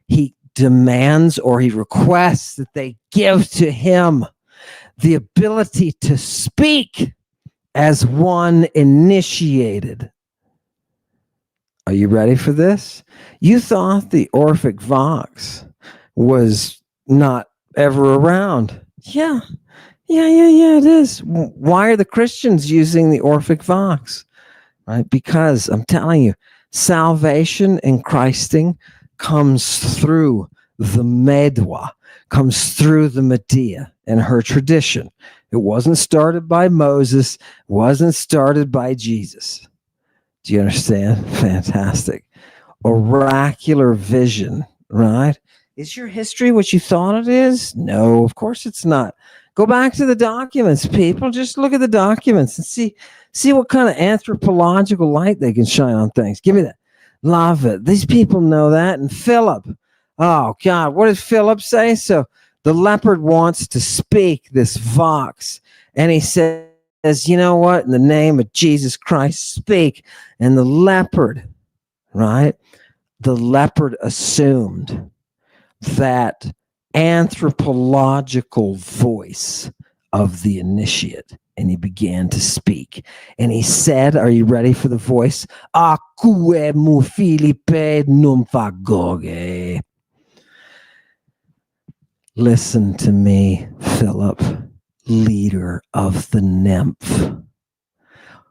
He demands, or he requests, that they give to him the ability to speak as one initiated. Are you ready for this? You thought the Orphic Vox was not ever around. Yeah, it is. Why are the Christians using the Orphic Vox? Right? Because I'm telling you, salvation and Christing comes through the Medwa, comes through the Medea and her tradition. It wasn't started by Moses, wasn't started by Jesus. Do you understand? Fantastic. Oracular vision, right? Is your history what you thought it is? No, of course it's not. Go back to the documents, people. Just look at the documents and see what kind of anthropological light they can shine on things. Give me that. Love it. These people know that. And Philip, oh God, what did Philip say? So the leopard wants to speak this vox, and he says, you know what? In the name of Jesus Christ, speak. And the leopard, right? The leopard assumed that anthropological voice of the initiate, and he began to speak. And he said, are you ready for the voice? Acque mu Philippe non fagoge. Listen to me, Philip, leader of the nymph.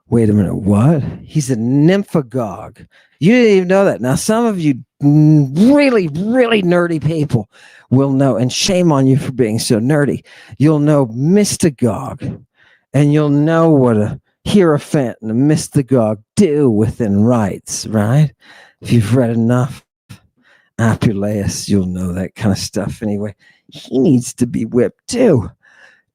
Wait a minute, what? He's a nymphagogue. You didn't even know that. Now, some of you really, really nerdy people will know, and shame on you for being so nerdy. You'll know mystagogue, and you'll know what a hierophant and a mystagogue do within rites, right? If you've read enough Apuleius, you'll know that kind of stuff anyway. He needs to be whipped too,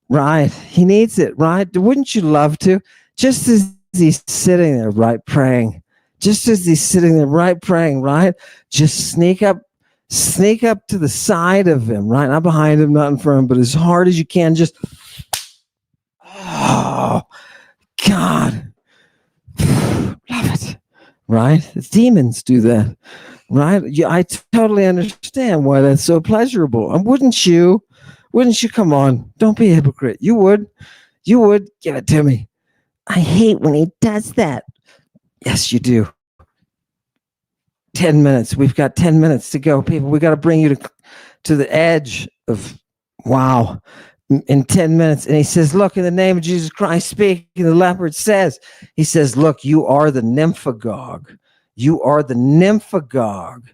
right? He needs it, right? Wouldn't you love to? Just as he's sitting there, right, praying. Just as he's sitting there, right, praying, right? Just sneak up to the side of him, right? Not behind him, not in front of him, but as hard as you can, just, oh, God. Love it, right? The demons do that, right? I totally understand why that's so pleasurable. And wouldn't you? Wouldn't you? Come on. Don't be a hypocrite. You would. Give it to me. I hate when he does that. Yes, you do. 10 minutes. We've got 10 minutes to go, people. We got to bring you to the edge of, wow, in 10 minutes. And he says, look, in the name of Jesus Christ, speak. And the leopard says, he says, look, you are the nymphagogue. You are the nymphagogue,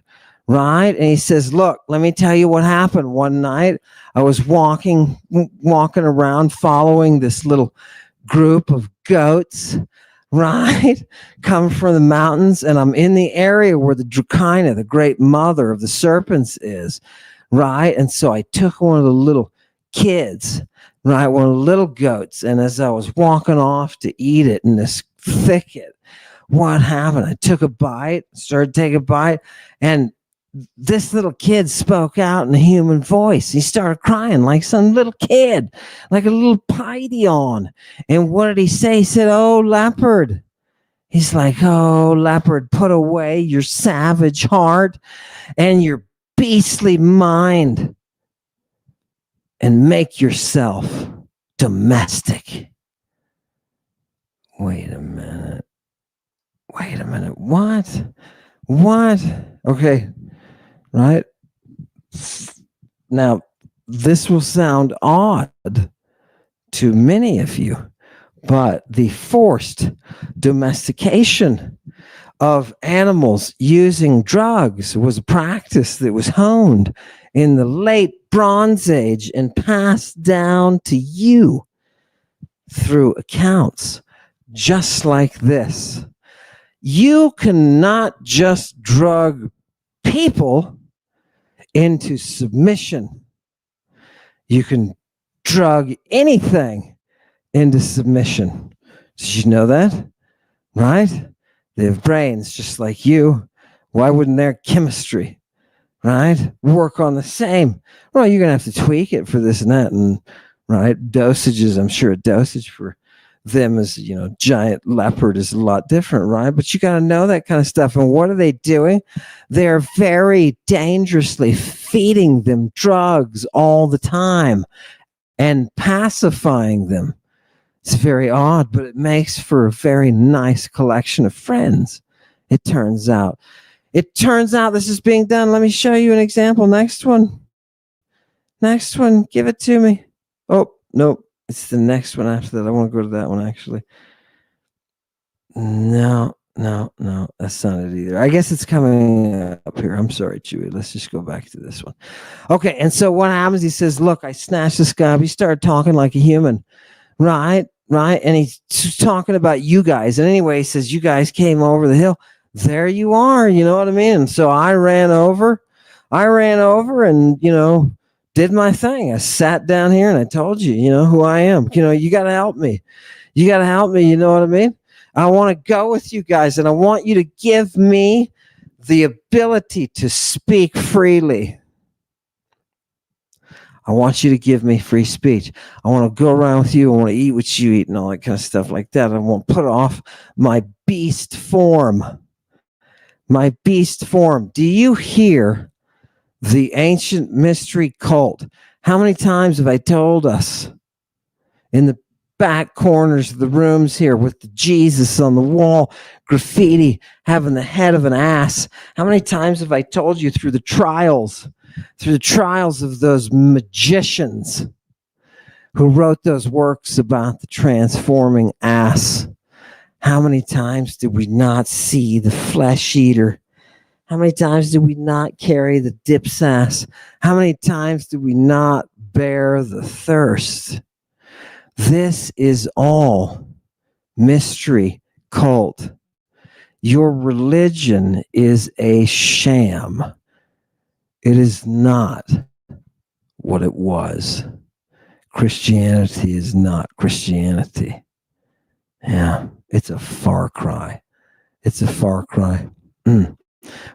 right? And he says, look, let me tell you what happened one night. I was walking around following this little group of goats, right? Come from the mountains. And I'm in the area where the Drakaina, the great mother of the serpents, is, right? And so I took one of the little kids, right? One of the little goats. And as I was walking off to eat it in this thicket, what happened? I took a bite, started taking a bite, and this little kid spoke out in a human voice. He started crying like some little kid, like a little python. And what did he say? He said, oh, leopard. He's like, oh, leopard, put away your savage heart and your beastly mind and make yourself domestic. Wait a minute. What? Okay. Right? Now, this will sound odd to many of you, but the forced domestication of animals using drugs was a practice that was honed in the late Bronze Age and passed down to you through accounts just like this. You cannot just drug people into submission. You can drug anything into submission. Did you know that? Right? They have brains just like you. Why wouldn't their chemistry, right, work on the same? Well, you're going to have to tweak it for this and that. And, right, dosages, I'm sure a dosage for them as, giant leopard is a lot different, right? But you got to know that kind of stuff. And what are they doing? They're very dangerously feeding them drugs all the time and pacifying them. It's very odd, but it makes for a very nice collection of friends. It turns out this is being done. Let me show you an example. Next one. Give it to me. Oh, nope. It's the next one after that. I want to go to that one, actually. No, that's not it either. I guess it's coming up here. I'm sorry, Chewy. Let's just go back to this one. Okay, and so what happens? He says, look, I snatched this guy up. He started talking like a human, right? And he's talking about you guys. And anyway, he says, you guys came over the hill. There you are, you know what I mean? And so I ran over and, did my thing. I sat down here and I told you, who I am. You got to help me. You know what I mean? I want to go with you guys, and I want you to give me the ability to speak freely. I want you to give me free speech. I want to go around with you. I want to eat what you eat and all that kind of stuff like that. I want to put off my beast form. Do you hear the ancient mystery cult? How many times have I told us in the back corners of the rooms here with the Jesus on the wall, graffiti, having the head of an ass? How many times have I told you through the trials of those magicians who wrote those works about the transforming ass? How many times did we not see the flesh eater? How many times did we not carry the dipsass? How many times did we not bear the thirst? This is all mystery cult. Your religion is a sham. It is not what it was. Christianity is not Christianity. Yeah, it's a far cry.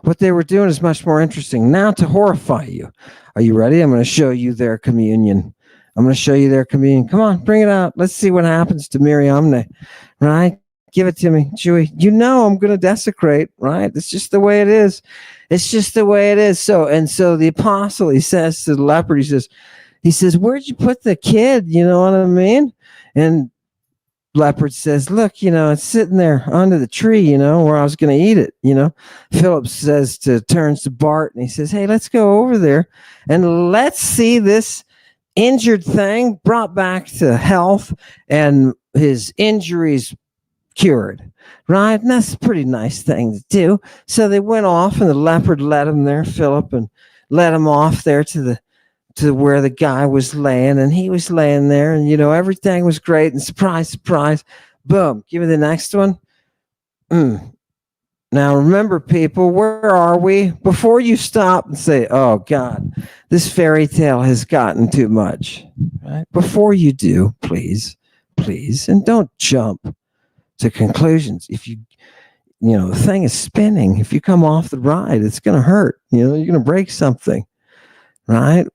What they were doing is much more interesting. Now to horrify you. Are you ready? I'm going to show you their communion. Come on, bring it out. Let's see what happens to Miriamne, right? Give it to me, Chewy. I'm going to desecrate, right? It's just the way it is. So the apostle, he says to the leopard, he says, where'd you put the kid? You know what I mean? And leopard says, look, it's sitting there under the tree, where I was going to eat it, Philip turns to Bart and he says, hey, let's go over there and let's see this injured thing brought back to health and his injuries cured, right? And that's a pretty nice thing to do. So they went off, and the leopard led him there, Philip, and led him off there to where the guy was laying, and he was laying there, and everything was great. And surprise, surprise, boom! Give me the next one. Now remember, people, where are we? Before you stop and say, "Oh God, this fairy tale has gotten too much," right? Before you do, please, and don't jump to conclusions. If the thing is spinning, if you come off the ride, it's going to hurt. You're going to break something, right?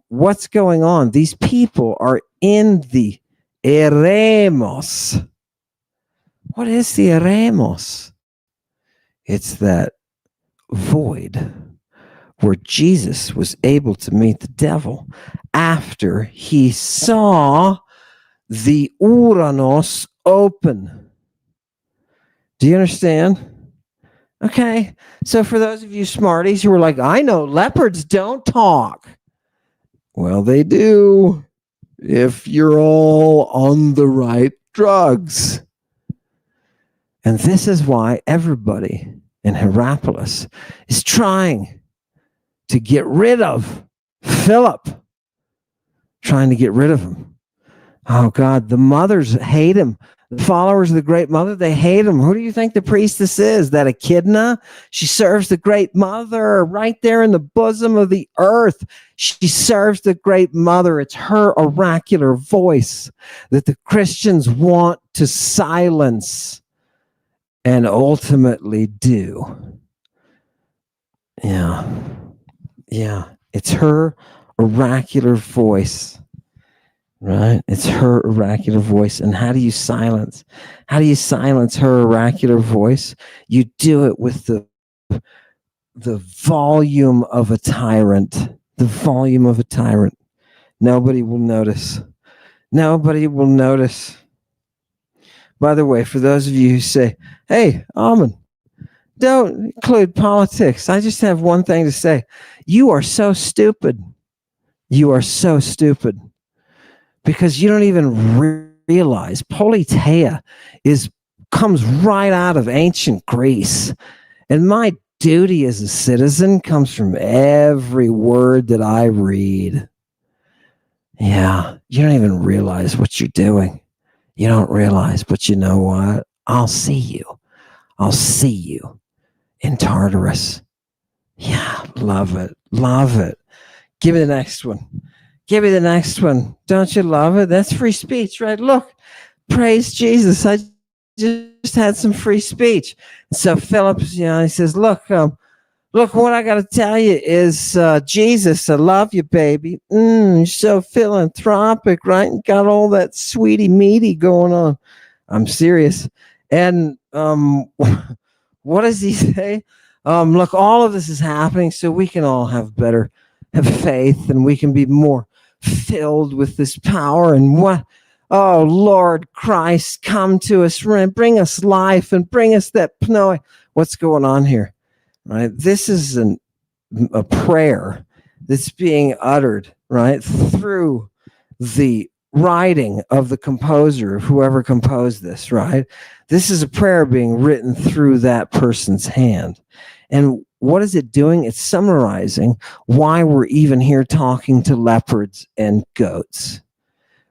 What's going on? These people are in the eremos. What is the eremos? It's that void where Jesus was able to meet the devil after he saw the Uranos open. Do you understand? Okay. So for those of you smarties who are like, I know leopards don't talk. Well, they do if you're all on the right drugs. And this is why everybody in Hierapolis is trying to get rid of Philip, trying to get rid of him. Oh, God, the mothers hate him. The followers of the Great Mother, they hate him. Who do you think the priestess is? That Echidna? She serves the Great Mother right there in the bosom of the earth. She serves the Great Mother. It's her oracular voice that the Christians want to silence and ultimately do. Yeah. It's her oracular voice. Right? It's her oracular voice. And how do you silence her oracular voice? You do it with the volume of a tyrant. The volume of a tyrant. Nobody will notice. Nobody will notice. By the way, for those of you who say, hey, Almond, don't include politics. I just have one thing to say. You are so stupid. You are so stupid. Because you don't even realize politeia comes right out of ancient Greece. And my duty as a citizen comes from every word that I read. Yeah, you don't even realize what you're doing. You don't realize, but you know what? I'll see you. I'll see you in Tartarus. Yeah, love it. Love it. Give me the next one. Give me the next one. Don't you love it? That's free speech, right? Look, praise Jesus. I just had some free speech. So Philip, he says, look, what I got to tell you is, Jesus, I love you, baby. You're so philanthropic, right? You got all that sweetie meaty going on. I'm serious. And what does he say? Look, all of this is happening so we can all have faith, and we can be more filled with this power. And oh Lord Christ, come to us, bring us life, and bring us that pnoe. What's going on here? Right? This is a prayer that's being uttered, right, through the writing of the composer, whoever composed this, right? This is a prayer being written through that person's hand. And what is it doing? It's summarizing why we're even here talking to leopards and goats.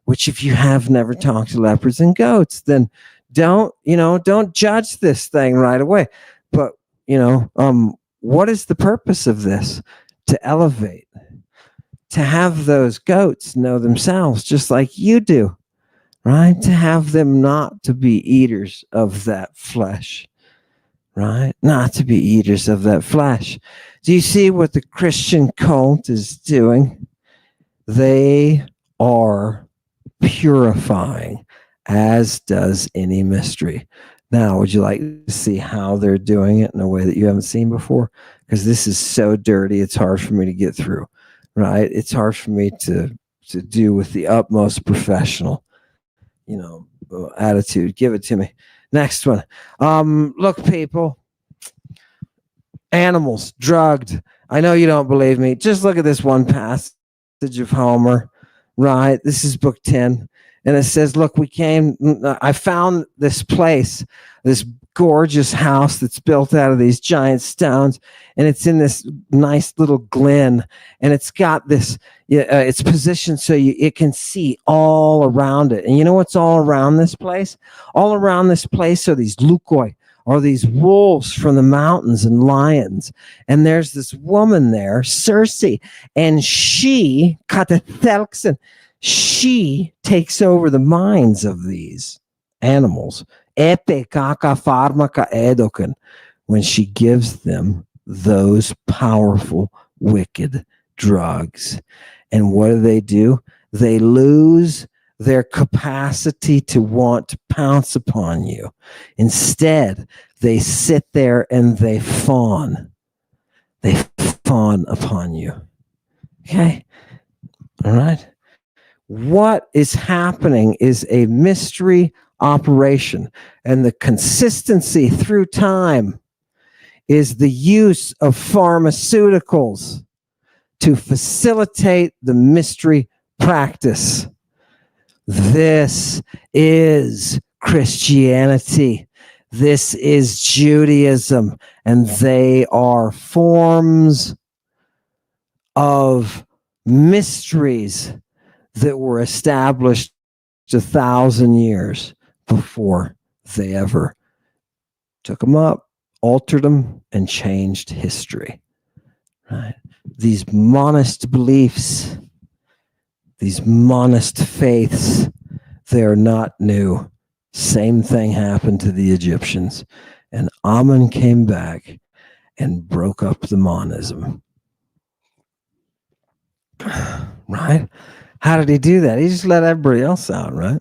Which, if you have never talked to leopards and goats, then don't judge this thing right away. But what is the purpose of this? To elevate, to have those goats know themselves just like you do, right? To have them not to be eaters of that flesh. Right? Not to be eaters of that flesh. Do you see what the Christian cult is doing? They are purifying, as does any mystery. Now, would you like to see how they're doing it in a way that you haven't seen before? Because this is so dirty, it's hard for me to get through, right? It's hard for me to do with the utmost professional, attitude. Give it to me. Next one. Look, people. Animals drugged. I know you don't believe me. Just look at this one passage of Homer. right? This is book 10. And it says, look, I found this place, this gorgeous house that's built out of these giant stones. And it's in this nice little glen. And it's got this, it's positioned so it can see all around it. And you know what's all around this place? All around this place are these lukoi, or these wolves from the mountains, and lions. And there's this woman there, Circe, and she, Katathelksen, she takes over the minds of these animals. Epe kaka pharmaca edoken, when she gives them those powerful, wicked drugs. And what do? They lose their capacity to want to pounce upon you. Instead, they sit there and they fawn. They fawn upon you. Okay? All right? What is happening is a mystery operation, and the consistency through time is the use of pharmaceuticals to facilitate the mystery practice. This is Christianity. This is Judaism, and they are forms of mysteries that were established 1,000 years before they ever took them up, altered them, and changed history. Right? These monist beliefs, these monist faiths, they are not new. Same thing happened to the Egyptians. And Amun came back and broke up the monism. Right? How did he do that? He just let everybody else out, right?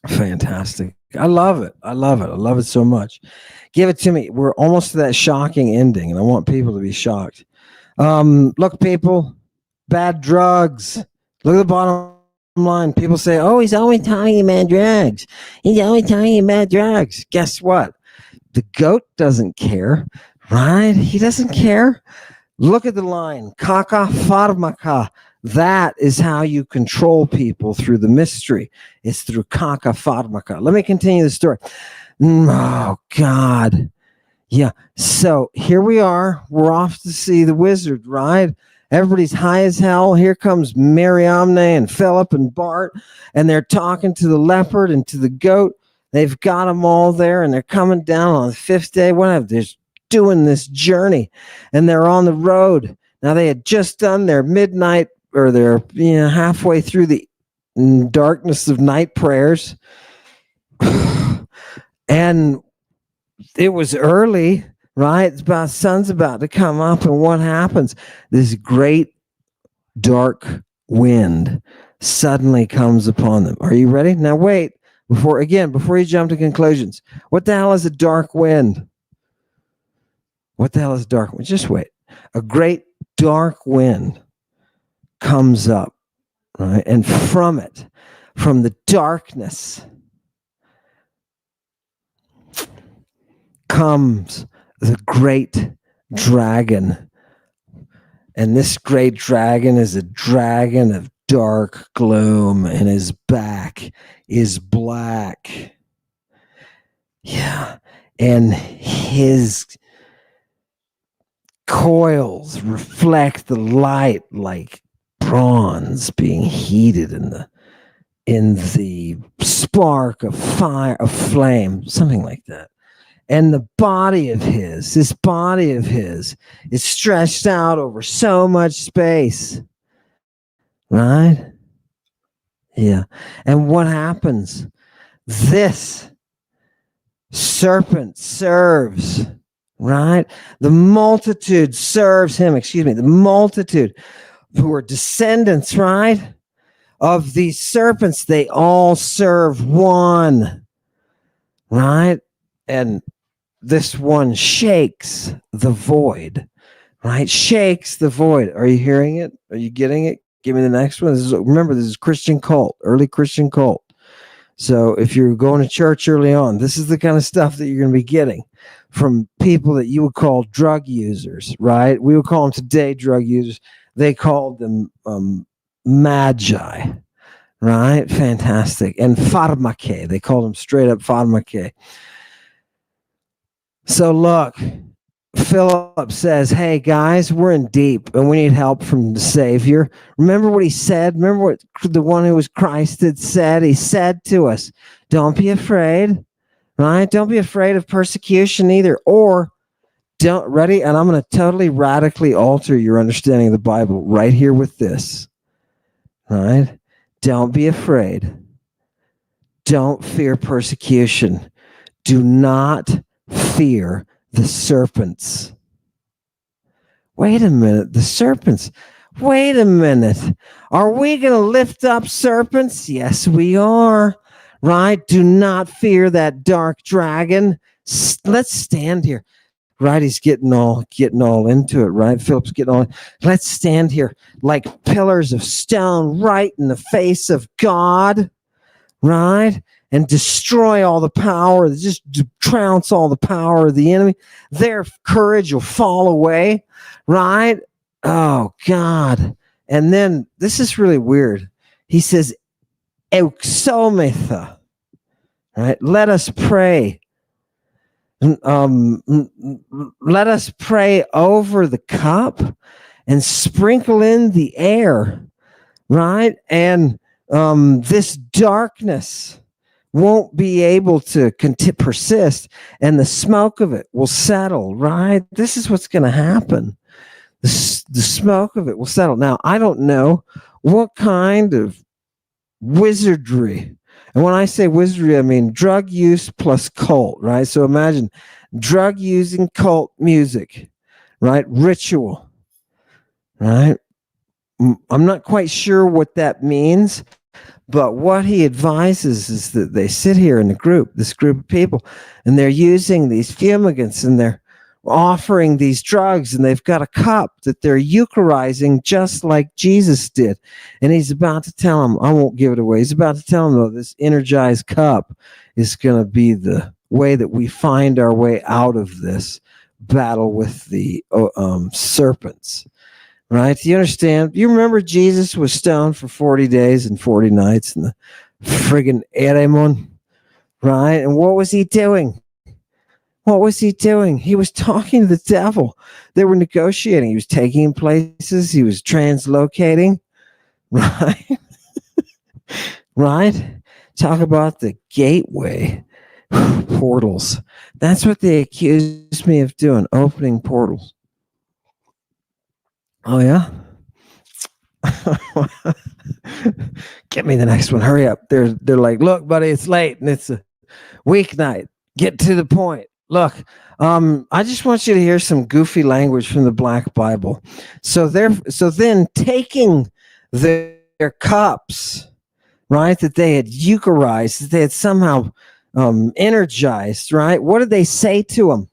Fantastic. I love it. I love it. I love it so much. Give it to me. We're almost to that shocking ending, and I want people to be shocked. Look, people, bad drugs. Look at the bottom line. People say, oh, he's always talking about drugs. He's always talking about drugs. Guess what? The goat doesn't care, right? He doesn't care. Look at the line. Kaka pharmaca. That is how you control people through the mystery. It's through kaka pharmaca. Let me continue the story. Oh, God. Yeah. So here we are. We're off to see the wizard, right? Everybody's high as hell. Here comes Mariamne and Philip and Bart, and they're talking to the leopard and to the goat. They've got them all there, and they're coming down on the 5th day. Whatever. They're doing this journey, and they're on the road. Now, they had just done their midnight, or they're halfway through the darkness of night prayers. And it was early, right? It's about sun's about to come up, and what happens? This great dark wind suddenly comes upon them. Are you ready? Now wait, before you jump to conclusions. What the hell is a dark wind? What the hell is a dark wind? Just wait. A great dark wind comes up, right? And from it, from the darkness, comes the great dragon. And this great dragon is a dragon of dark gloom, and his back is black. Yeah. And his coils reflect the light like bronze being heated in the spark of fire, of flame, something like that. And this body of his is stretched out over so much space. Right? Yeah. And what happens? This serpent serves, right? The multitude serves him, the multitude who are descendants, right? Of these serpents, they all serve one, right? And this one shakes the void, right? Shakes the void. Are you hearing it? Are you getting it? Give me the next one. Remember, this is Christian cult, early Christian cult. So if you're going to church early on, this is the kind of stuff that you're going to be getting from people that you would call drug users, right? We would call them today drug users. They called them magi, right? Fantastic. And pharmace, they called them straight up pharmace. So look, Philip says, hey guys, we're in deep and we need help from the Savior. Remember what he said? Remember what the one who was Christ had said? He said to us, don't be afraid, right? Don't be afraid of persecution either. Or don't, ready? And I'm going to totally radically alter your understanding of the Bible right here with this, right? Don't be afraid. Don't fear persecution. Do not fear the serpents. Wait a minute, the serpents. Wait a minute. Are we going to lift up serpents? Yes, we are. Right? Do not fear that dark dragon. Let's stand here. Right? He's getting all into it, right? Philip's getting all. Let's stand here like pillars of stone right in the face of God. Right? And destroy all the power, just trounce all the power of the enemy. Their courage will fall away, right? Oh, God. And then, this is really weird. He says, euxometha, right? Let us pray. Let us pray over the cup and sprinkle in the air, right? And this darkness won't be able to persist, and the smoke of it will settle, right? This is what's going to happen. The smoke of it will settle. Now, I don't know what kind of wizardry, and when I say wizardry, I mean drug use plus cult, right? So imagine drug using cult music, right? Ritual, right? I'm not quite sure what that means. But what he advises is that they sit here in this group of people, and they're using these fumigants and they're offering these drugs, and they've got a cup that they're eucharizing just like Jesus did. And he's about to tell them, I won't give it away. He's about to tell them, though, this energized cup is going to be the way that we find our way out of this battle with the serpents. Right? Do you understand? You remember Jesus was stoned for 40 days and 40 nights in the friggin' Eremon, right? And what was he doing? What was he doing? He was talking to the devil. They were negotiating. He was taking him places. He was translocating, right? Right? Talk about the gateway portals. That's what they accused me of doing, opening portals. Oh, yeah? Get me the next one. Hurry up. They're like, look, buddy, it's late and it's a weeknight. Get to the point. Look, I just want you to hear some goofy language from the Black Bible. So then taking their cups, right, that they had eucharized, that they had somehow energized, right? What did they say to them?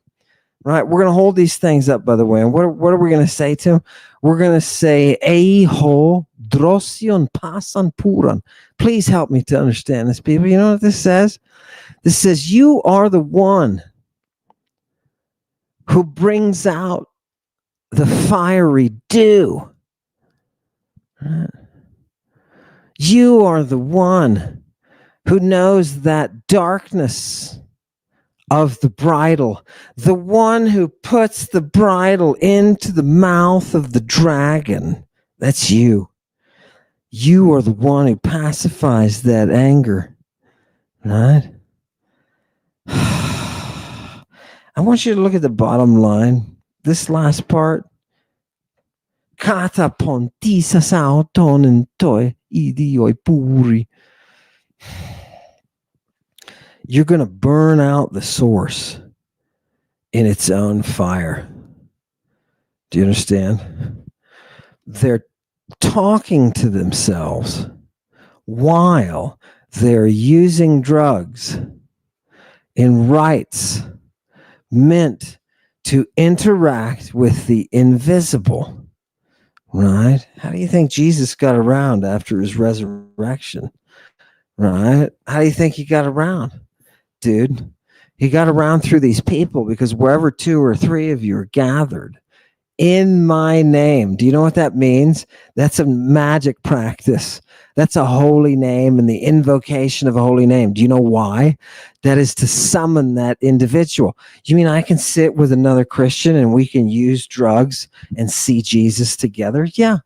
Right, we're going to hold these things up, by the way. And what are we going to say to him? We're going to say, Eiho drosion pasan puran. Please help me to understand this, people. You know what this says? This says, you are the one who brings out the fiery dew. You are the one who knows that darkness of the bridle, the one who puts the bridle into the mouth of the dragon. That's you. You are the one who pacifies that anger, right? I want you to look at the bottom line. This last part. Kata pontisa sauton toi idioi puri. You're going to burn out the source in its own fire. Do you understand? They're talking to themselves while they're using drugs in rites meant to interact with the invisible. Right? How do you think Jesus got around after his resurrection? Right? How do you think he got around? Dude, he got around through these people, because wherever 2 or 3 of you are gathered in my name. Do you know what that means? That's a magic practice. That's a holy name and the invocation of a holy name. Do you know why? That is to summon that individual. You mean I can sit with another Christian and we can use drugs and see Jesus together? Yeah,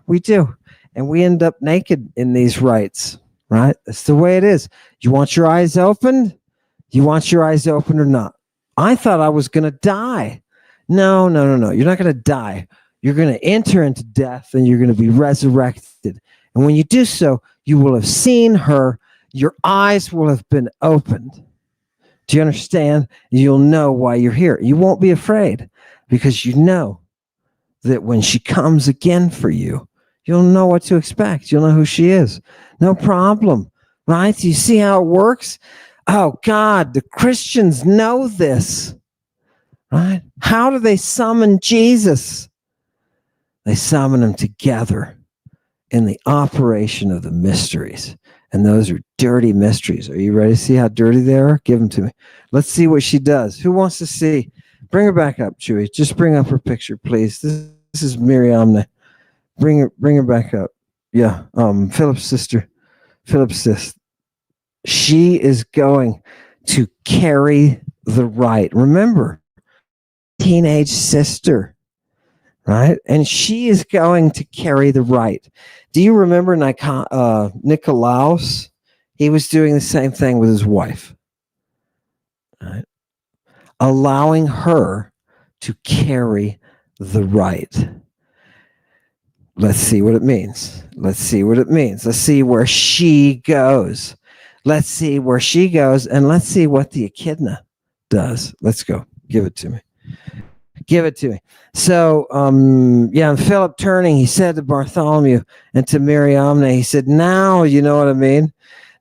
we do. And we end up naked in these rites, right? That's the way it is. You want your eyes opened? You want your eyes open or not? I thought I was going to die. No. You're not going to die. You're going to enter into death and you're going to be resurrected. And when you do so, you will have seen her. Your eyes will have been opened. Do you understand? You'll know why you're here. You won't be afraid because you know that when she comes again for you, you'll know what to expect. You'll know who she is. No problem, right? Do you see how it works? Oh, God, the Christians know this, right? How do they summon Jesus? They summon him together in the operation of the mysteries. And those are dirty mysteries. Are you ready to see how dirty they are? Give them to me. Let's see what she does. Who wants to see? Bring her back up, Chewie. Just bring up her picture, please. This is Miriam. Bring her back up. Yeah, Philip's sister. Philip's sis. She is going to carry the right. Remember, teenage sister, right? And she is going to carry the right. Do you remember Nicolaus? He was doing the same thing with his wife, right? Allowing her to carry the right. Let's see what it means. Let's see where she goes. And let's see what the Echidna does. Let's go. Give it to me. So, and Philip turning, he said to Bartholomew and to Miriam, he said, now, you know what I mean?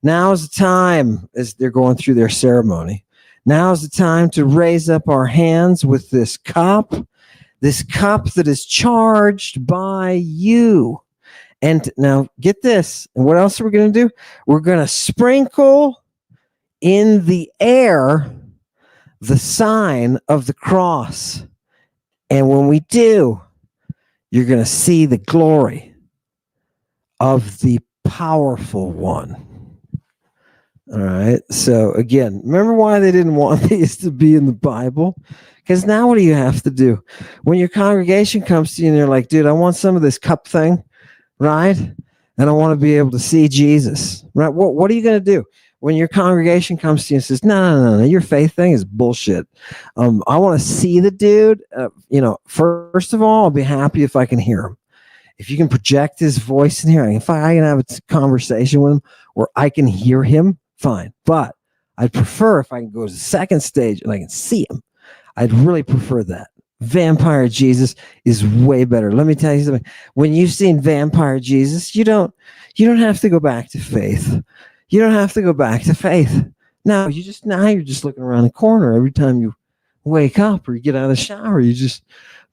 Now's the time, as they're going through their ceremony. Now's the time to raise up our hands with this cup that is charged by you. And now get this. And what else are we going to do? We're going to sprinkle in the air the sign of the cross. And when we do, you're going to see the glory of the powerful one. All right. So again, remember why they didn't want these to be in the Bible? Because now what do you have to do? When your congregation comes to you and they're like, dude, I want some of this cup thing, right? And I want to be able to see Jesus, right? What are you going to do? When your congregation comes to you and says, no, your faith thing is bullshit. I want to see the dude. First of all, I'll be happy if I can hear him. If you can project his voice in here, if I can have a conversation with him where I can hear him, fine. But I'd prefer if I can go to the second stage and I can see him. I'd really prefer that. Vampire Jesus is way better. Let me tell you something. When you've seen Vampire Jesus, you don't have to go back to faith. You don't have to go back to faith. Now you're just looking around the corner every time you wake up or you get out of the shower. You're just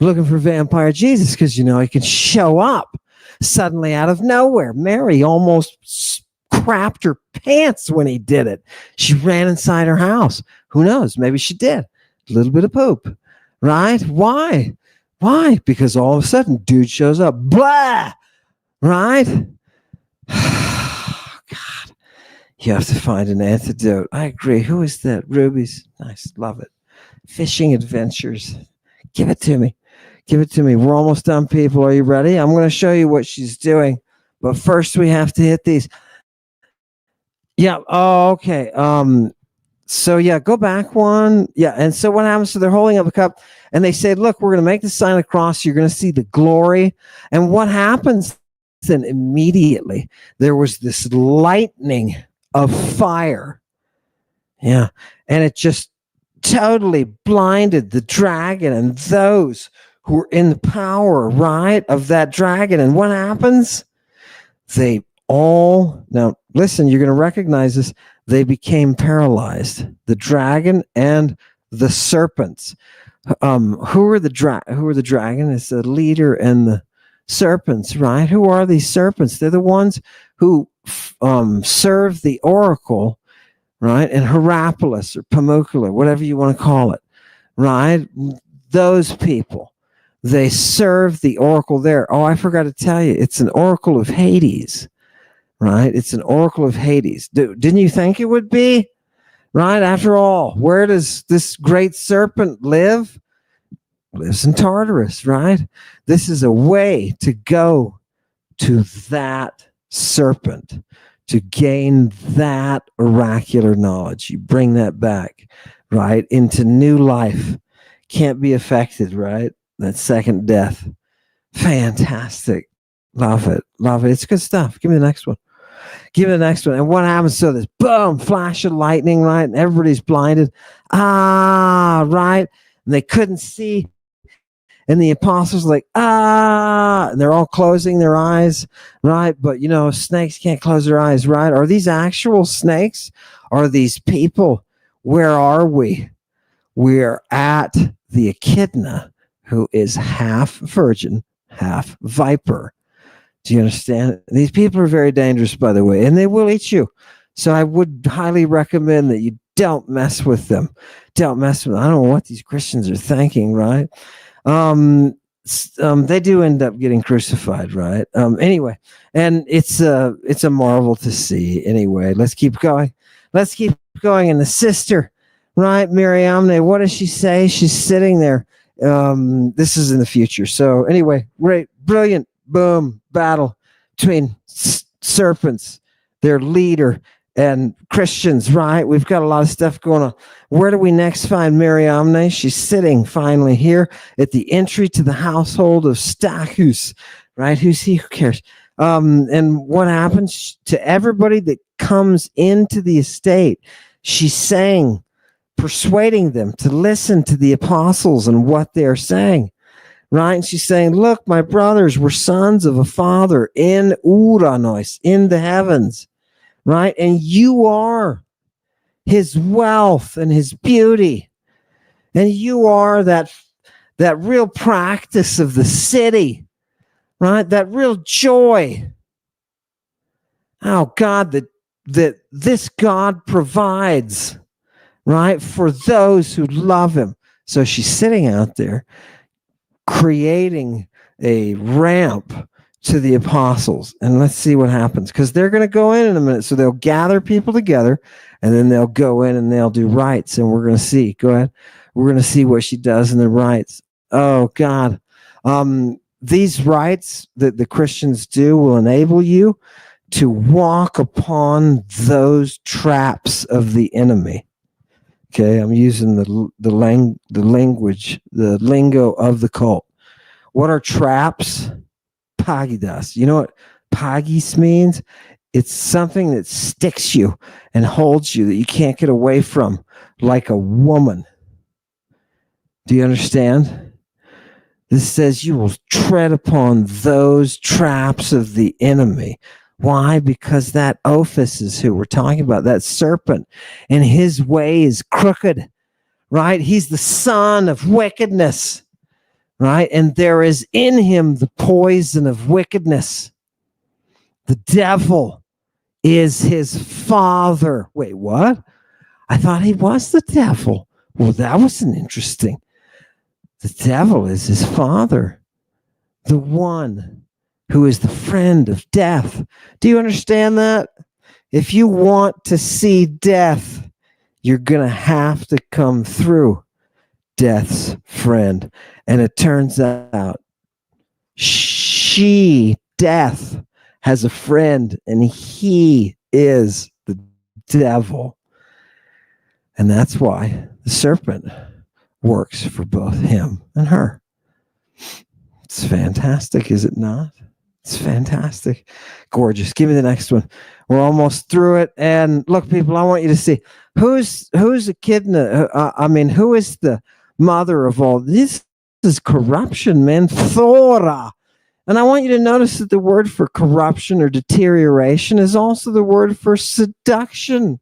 looking for Vampire Jesus because he can show up suddenly out of nowhere. Mary almost crapped her pants when he did it. She ran inside her house. Who knows? Maybe she did. A little bit of poop, right? Why? Because all of a sudden, dude shows up. Blah! Right? God. You have to find an antidote. I agree. Who is that? Ruby's. Nice. Love it. Fishing adventures. Give it to me. We're almost done, people. Are you ready? I'm going to show you what she's doing. But first, we have to hit these. Yeah. Oh, okay. So go back one. Yeah. And so what happens? So they're holding up a cup and they say, look, we're going to make the sign of the cross. You're going to see the glory. And what happens then immediately? There was this lightning of fire. Yeah. And it just totally blinded the dragon and those who were in the power, right, of that dragon. And what happens? Now listen, you're going to recognize this. They became paralyzed. The dragon and the serpents. Who are the dragon? It's the leader and the serpents, right? Who are these serpents? They're the ones who serve the oracle, right? And Hierapolis or Pharmaceutical, whatever you want to call it, right? Those people, They serve the oracle there. Oh, I forgot to tell you, it's an oracle of Hades, right? It's an oracle of Hades. Didn't you think it would be? Right? After all, where does this great serpent live? Lives in Tartarus, right? This is a way to go to that serpent, to gain that oracular knowledge. You bring that back, right, into new life. Can't be affected, right? That second death. Fantastic. Love it. Love it. It's good stuff. Give me the next one. Give me the next one. And what happens? So this boom, flash of lightning, right? And everybody's blinded. Right? And they couldn't see. And the apostles like, and they're all closing their eyes, right? But, snakes can't close their eyes, right? Are these actual snakes? Are these people? Where are we? We're at the Echidna, who is half virgin, half viper. Do you understand? These people are very dangerous, by the way, and they will eat you. So I would highly recommend that you don't mess with them. Don't mess with them. I don't know what these Christians are thinking, right? They do end up getting crucified, right? Anyway, and it's a marvel to see. Anyway, let's keep going. And the sister, right, Mariamne, what does she say? She's sitting there. This is in the future. So anyway, great, brilliant, boom, battle between serpents, their leader, and Christians, right? We've got a lot of stuff going on. Where do we next find Mariamne? She's sitting finally here at the entry to the household of Stachys, right? Who's he? Who cares? And what happens to everybody that comes into the estate? She's saying, persuading them to listen to the apostles and what they're saying, right? And she's saying, look, my brothers were sons of a father in Uranos, in the heavens, right? And you are his wealth and his beauty. And you are that real practice of the city, right? That real joy. Oh, God, that this God provides, right, for those who love him. So she's sitting out there creating a ramp to the apostles. And let's see what happens, because they're going to go in a minute. So they'll gather people together, and then they'll go in and they'll do rites. And we're going to see. Go ahead. We're going to see what she does in the rites. Oh, God. These rites that the Christians do will enable you to walk upon those traps of the enemy. Okay, I'm using the language, the lingo of the cult. What are traps? Pagidas. You know what pagis means? It's something that sticks you and holds you that you can't get away from, like a woman. Do you understand? This says you will tread upon those traps of the enemy. Why? Because that Ophis is who we're talking about, that serpent, and his way is crooked, right? He's the son of wickedness, right? And there is in him the poison of wickedness. The devil is his father. Wait, what? I thought he was the devil. Well, that wasn't interesting. The devil is his father, the one who is the friend of death. Do you understand that? If you want to see death, you're going to have to come through death's friend. And it turns out death, has a friend, and he is the devil. And that's why the serpent works for both him and her. It's fantastic, is it not? It's fantastic. Gorgeous. Give me the next one. We're almost through it. And look, people, I want you to see who's Echidna. Who is the mother of all this? Is corruption, man. Thora. And I want you to notice that the word for corruption or deterioration is also the word for seduction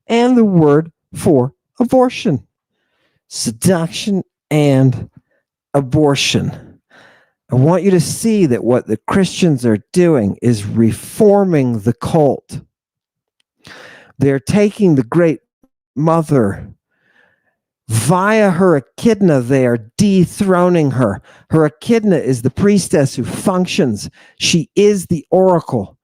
and the word for abortion. Seduction and abortion. I want you to see that what the Christians are doing is reforming the cult. They're taking the great mother Via her Echidna, they are dethroning her. Her Echidna is the priestess who functions. She is the oracle.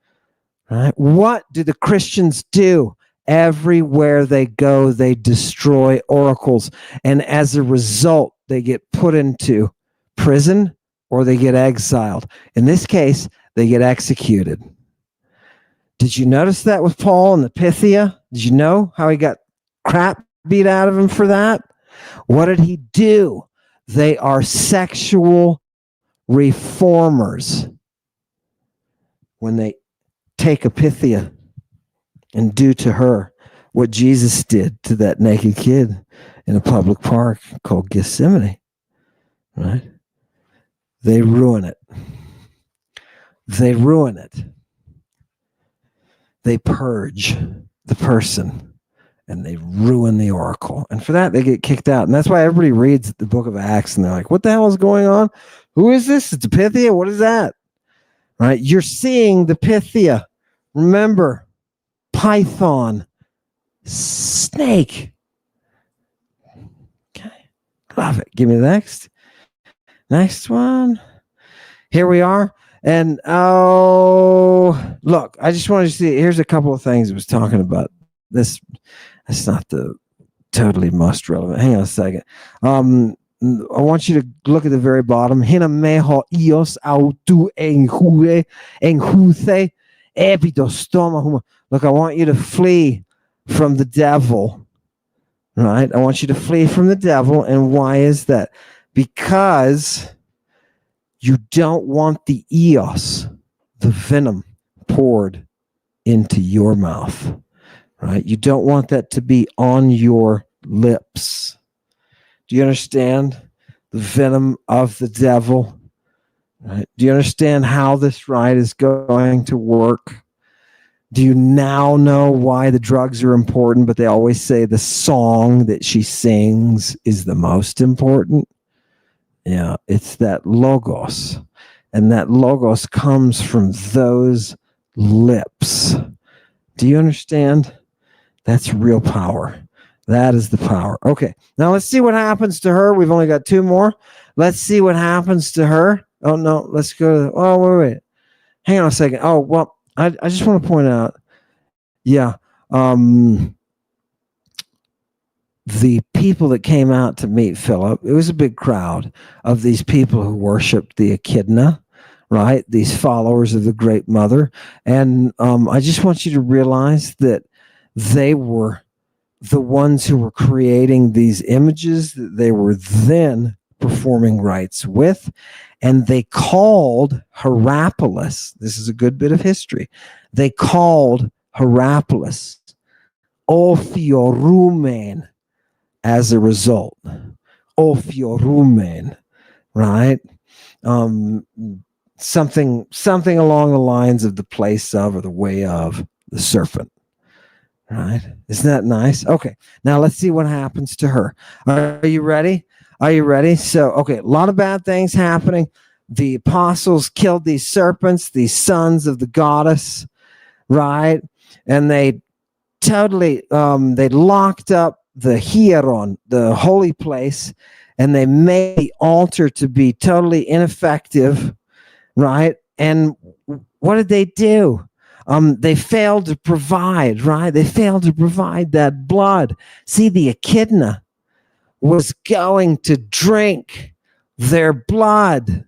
Right? What do the Christians do? Everywhere they go, they destroy oracles. And as a result, they get put into prison or they get exiled. In this case, they get executed. Did you notice that with Paul and the Pythia? Did you know how he got crap beat out of him for that? What did he do? They are sexual reformers. When they take a Pythia and do to her what Jesus did to that naked kid in a public park called Gethsemane, right? They ruin it. They ruin it. They purge the person and they ruin the oracle. And for that, they get kicked out. And that's why everybody reads the book of Acts and they're like, what the hell is going on? Who is this? It's a Pythia? What is that? Right? You're seeing the Pythia. Remember, python, snake. Okay. Love it. Give me the next one. Here we are. And look, I just wanted to see. Here's a couple of things I was talking about. This, that's not the totally most relevant. Hang on a second. I want you to look at the very bottom. Hina meho ios autu enhue enhuthe epidostoma. Look, I want you to flee from the devil. Right? I want you to flee from the devil. And why is that? Because you don't want the eos, the venom, poured into your mouth. Right? You don't want that to be on your lips. Do you understand the venom of the devil? Right? Do you understand how this ride is going to work? Do you now know why the drugs are important, but they always say the song that she sings is the most important? Yeah, it's that logos. And that logos comes from those lips. Do you understand? That's real power. That is the power. Okay, now let's see what happens to her. We've only got two more. Let's see what happens to her. Oh, no, let's go. Wait. Hang on a second. Oh, well, I just want to point out, yeah, the people that came out to meet Philip, it was a big crowd of these people who worshiped the Echidna, right? These followers of the Great Mother. And I just want you to realize that they were the ones who were creating these images that they were then performing rites with. And they called Hierapolis, this is a good bit of history, they called Hierapolis Ophiorumen as a result. Ophiorumen, right? Something along the lines of the place of or the way of the serpent. Right? Isn't that nice? Okay. Now let's see what happens to her. Are you ready? Are you ready? So, okay, a lot of bad things happening. The apostles killed these serpents, these sons of the goddess, right? And they totally, they locked up the hieron, the holy place, and they made the altar to be totally ineffective, right? And what did they do? They failed to provide, right? They failed to provide that blood. See, the Echidna was going to drink their blood.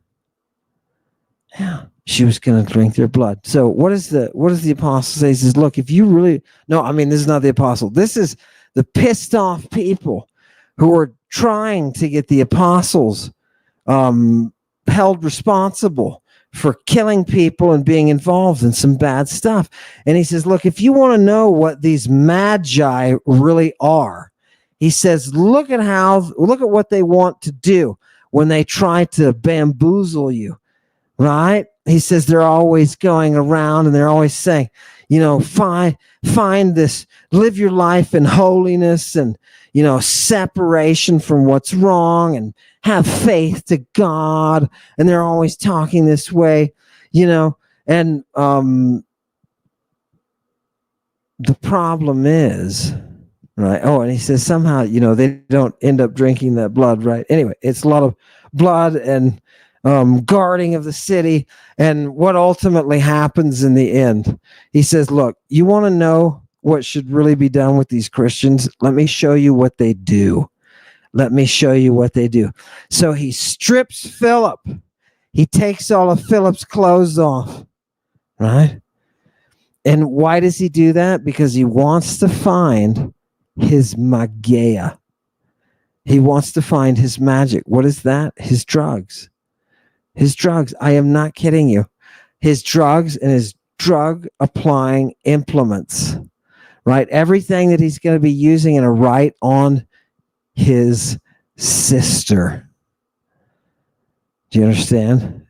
Yeah, she was going to drink their blood. So what does the apostle say? He says, look, if you really, no, I mean, this is not the apostle. This is the pissed off people who are trying to get the apostles held responsible for killing people and being involved in some bad stuff. And he says, look, if you want to know what these magi really are, he says, look at what they want to do when they try to bamboozle you, right? He says they're always going around and they're always saying, find this, live your life in holiness and, separation from what's wrong and have faith to God. And they're always talking this way, and the problem is right? Oh, and he says somehow, they don't end up drinking that blood, right? Anyway, it's a lot of blood and guarding of the city. And what ultimately happens in the end, he says, look, you want to know what should really be done with these Christians? Let me show you what they do. Let me show you what they do. So he strips Philip. He takes all of Philip's clothes off, right? And why does he do that? Because he wants to find his magia. He wants to find his magic. What is that? His drugs. His drugs. I am not kidding you. His drugs and his drug applying implements, right? Everything that he's going to be using in a right on his sister. Do you understand?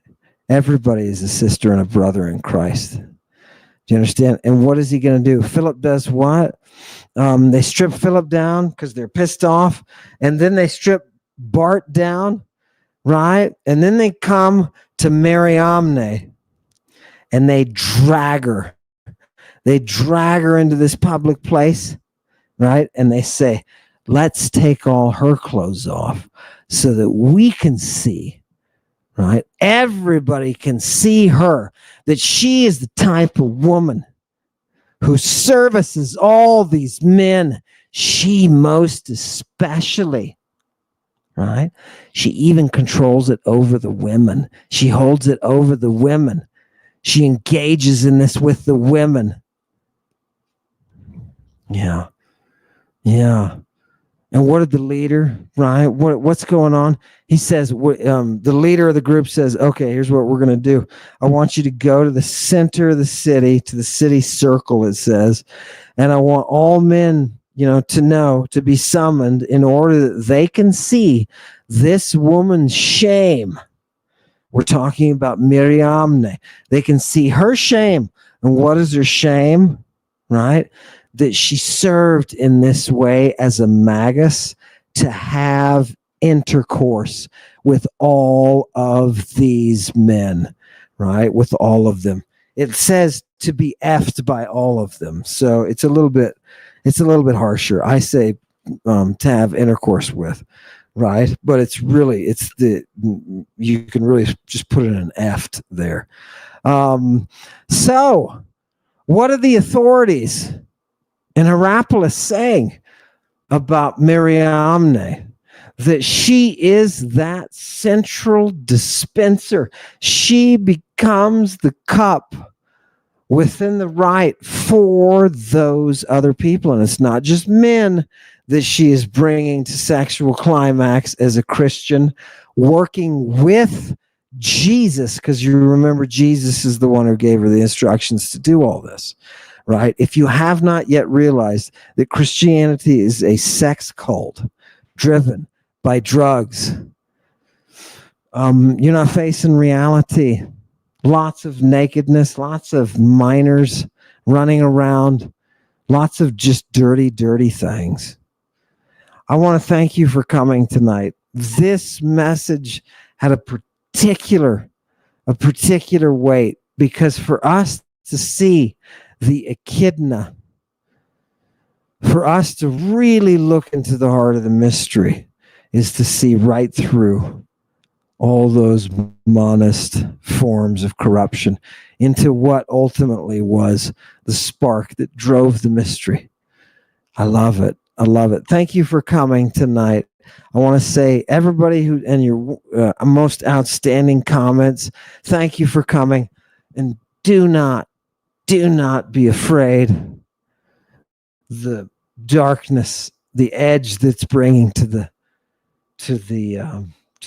Everybody is a sister and a brother in Christ. Do you understand? And what is he going to do? Philip does what? They strip Philip down because they're pissed off. And then they strip Bart down, right? And then they come to Mariamne and they drag her. They drag her into this public place, right? And they say, let's take all her clothes off so that we can see, right? Everybody can see her, that she is the type of woman who services all these men, she most especially, right? She even controls it over the women. She holds it over the women. She engages in this with the women. Yeah. Yeah. And what did the leader, right? What's going on? He says, the leader of the group says, okay, here's what we're going to do. I want you to go to the center of the city, to the city circle, it says. And I want all men, to be summoned in order that they can see this woman's shame. We're talking about Mariamne. They can see her shame. And what is her shame, right? That she served in this way as a Magus to have intercourse with all of these men, right? With all of them. It says to be effed by all of them. So it's a little bit harsher. I say to have intercourse with, right? But you can really just put in an effed there. So what are the authorities in Hierapolis saying about Mariamne? That she is that central dispenser. She becomes the cup within the right for those other people. And it's not just men that she is bringing to sexual climax as a Christian, working with Jesus, because you remember Jesus is the one who gave her the instructions to do all this. Right? If you have not yet realized that Christianity is a sex cult driven by drugs, you're not facing reality. Lots of nakedness, lots of minors running around, lots of just dirty, dirty things. I want to thank you for coming tonight. This message had a particular weight, because for us to see the Echidna, for us to really look into the heart of the mystery, is to see right through all those monist forms of corruption into what ultimately was the spark that drove the mystery. I love it. I love it. Thank you for coming tonight. I want to say, everybody and your most outstanding comments, thank you for coming. And do not be afraid. The darkness, the edge that's bringing to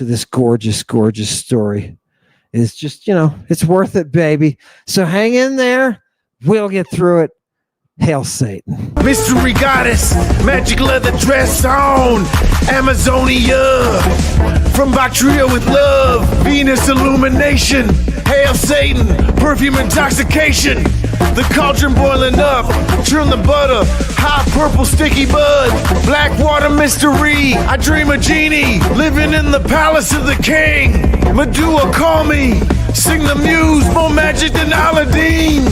this gorgeous, gorgeous story is just, it's worth it, baby. So hang in there. We'll get through it. Hail Satan. Mystery goddess, magic leather dress on, Amazonia. From Bactria with love, Venus illumination. Hail Satan, perfume intoxication. The cauldron boiling up, trim the butter. Hot purple sticky bud, black water mystery. I dream a genie, living in the palace of the king. Medulla, call me, sing the muse, more magic than Aladdin.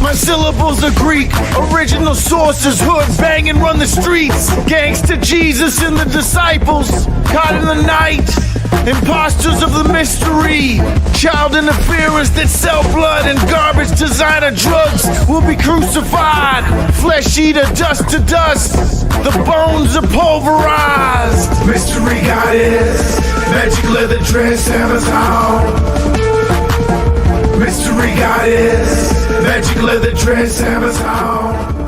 My syllables are Greek, original sources, hood bang and run the streets. Gangsta Jesus and the disciples, caught in the night. Imposters of the mystery, child interference that sell blood and garbage designer drugs will be crucified. Flesh eater, dust to dust, the bones are pulverized. Mystery goddess, magic leather dress, Amazon. Mystery goddess, magic leather dress, Amazon.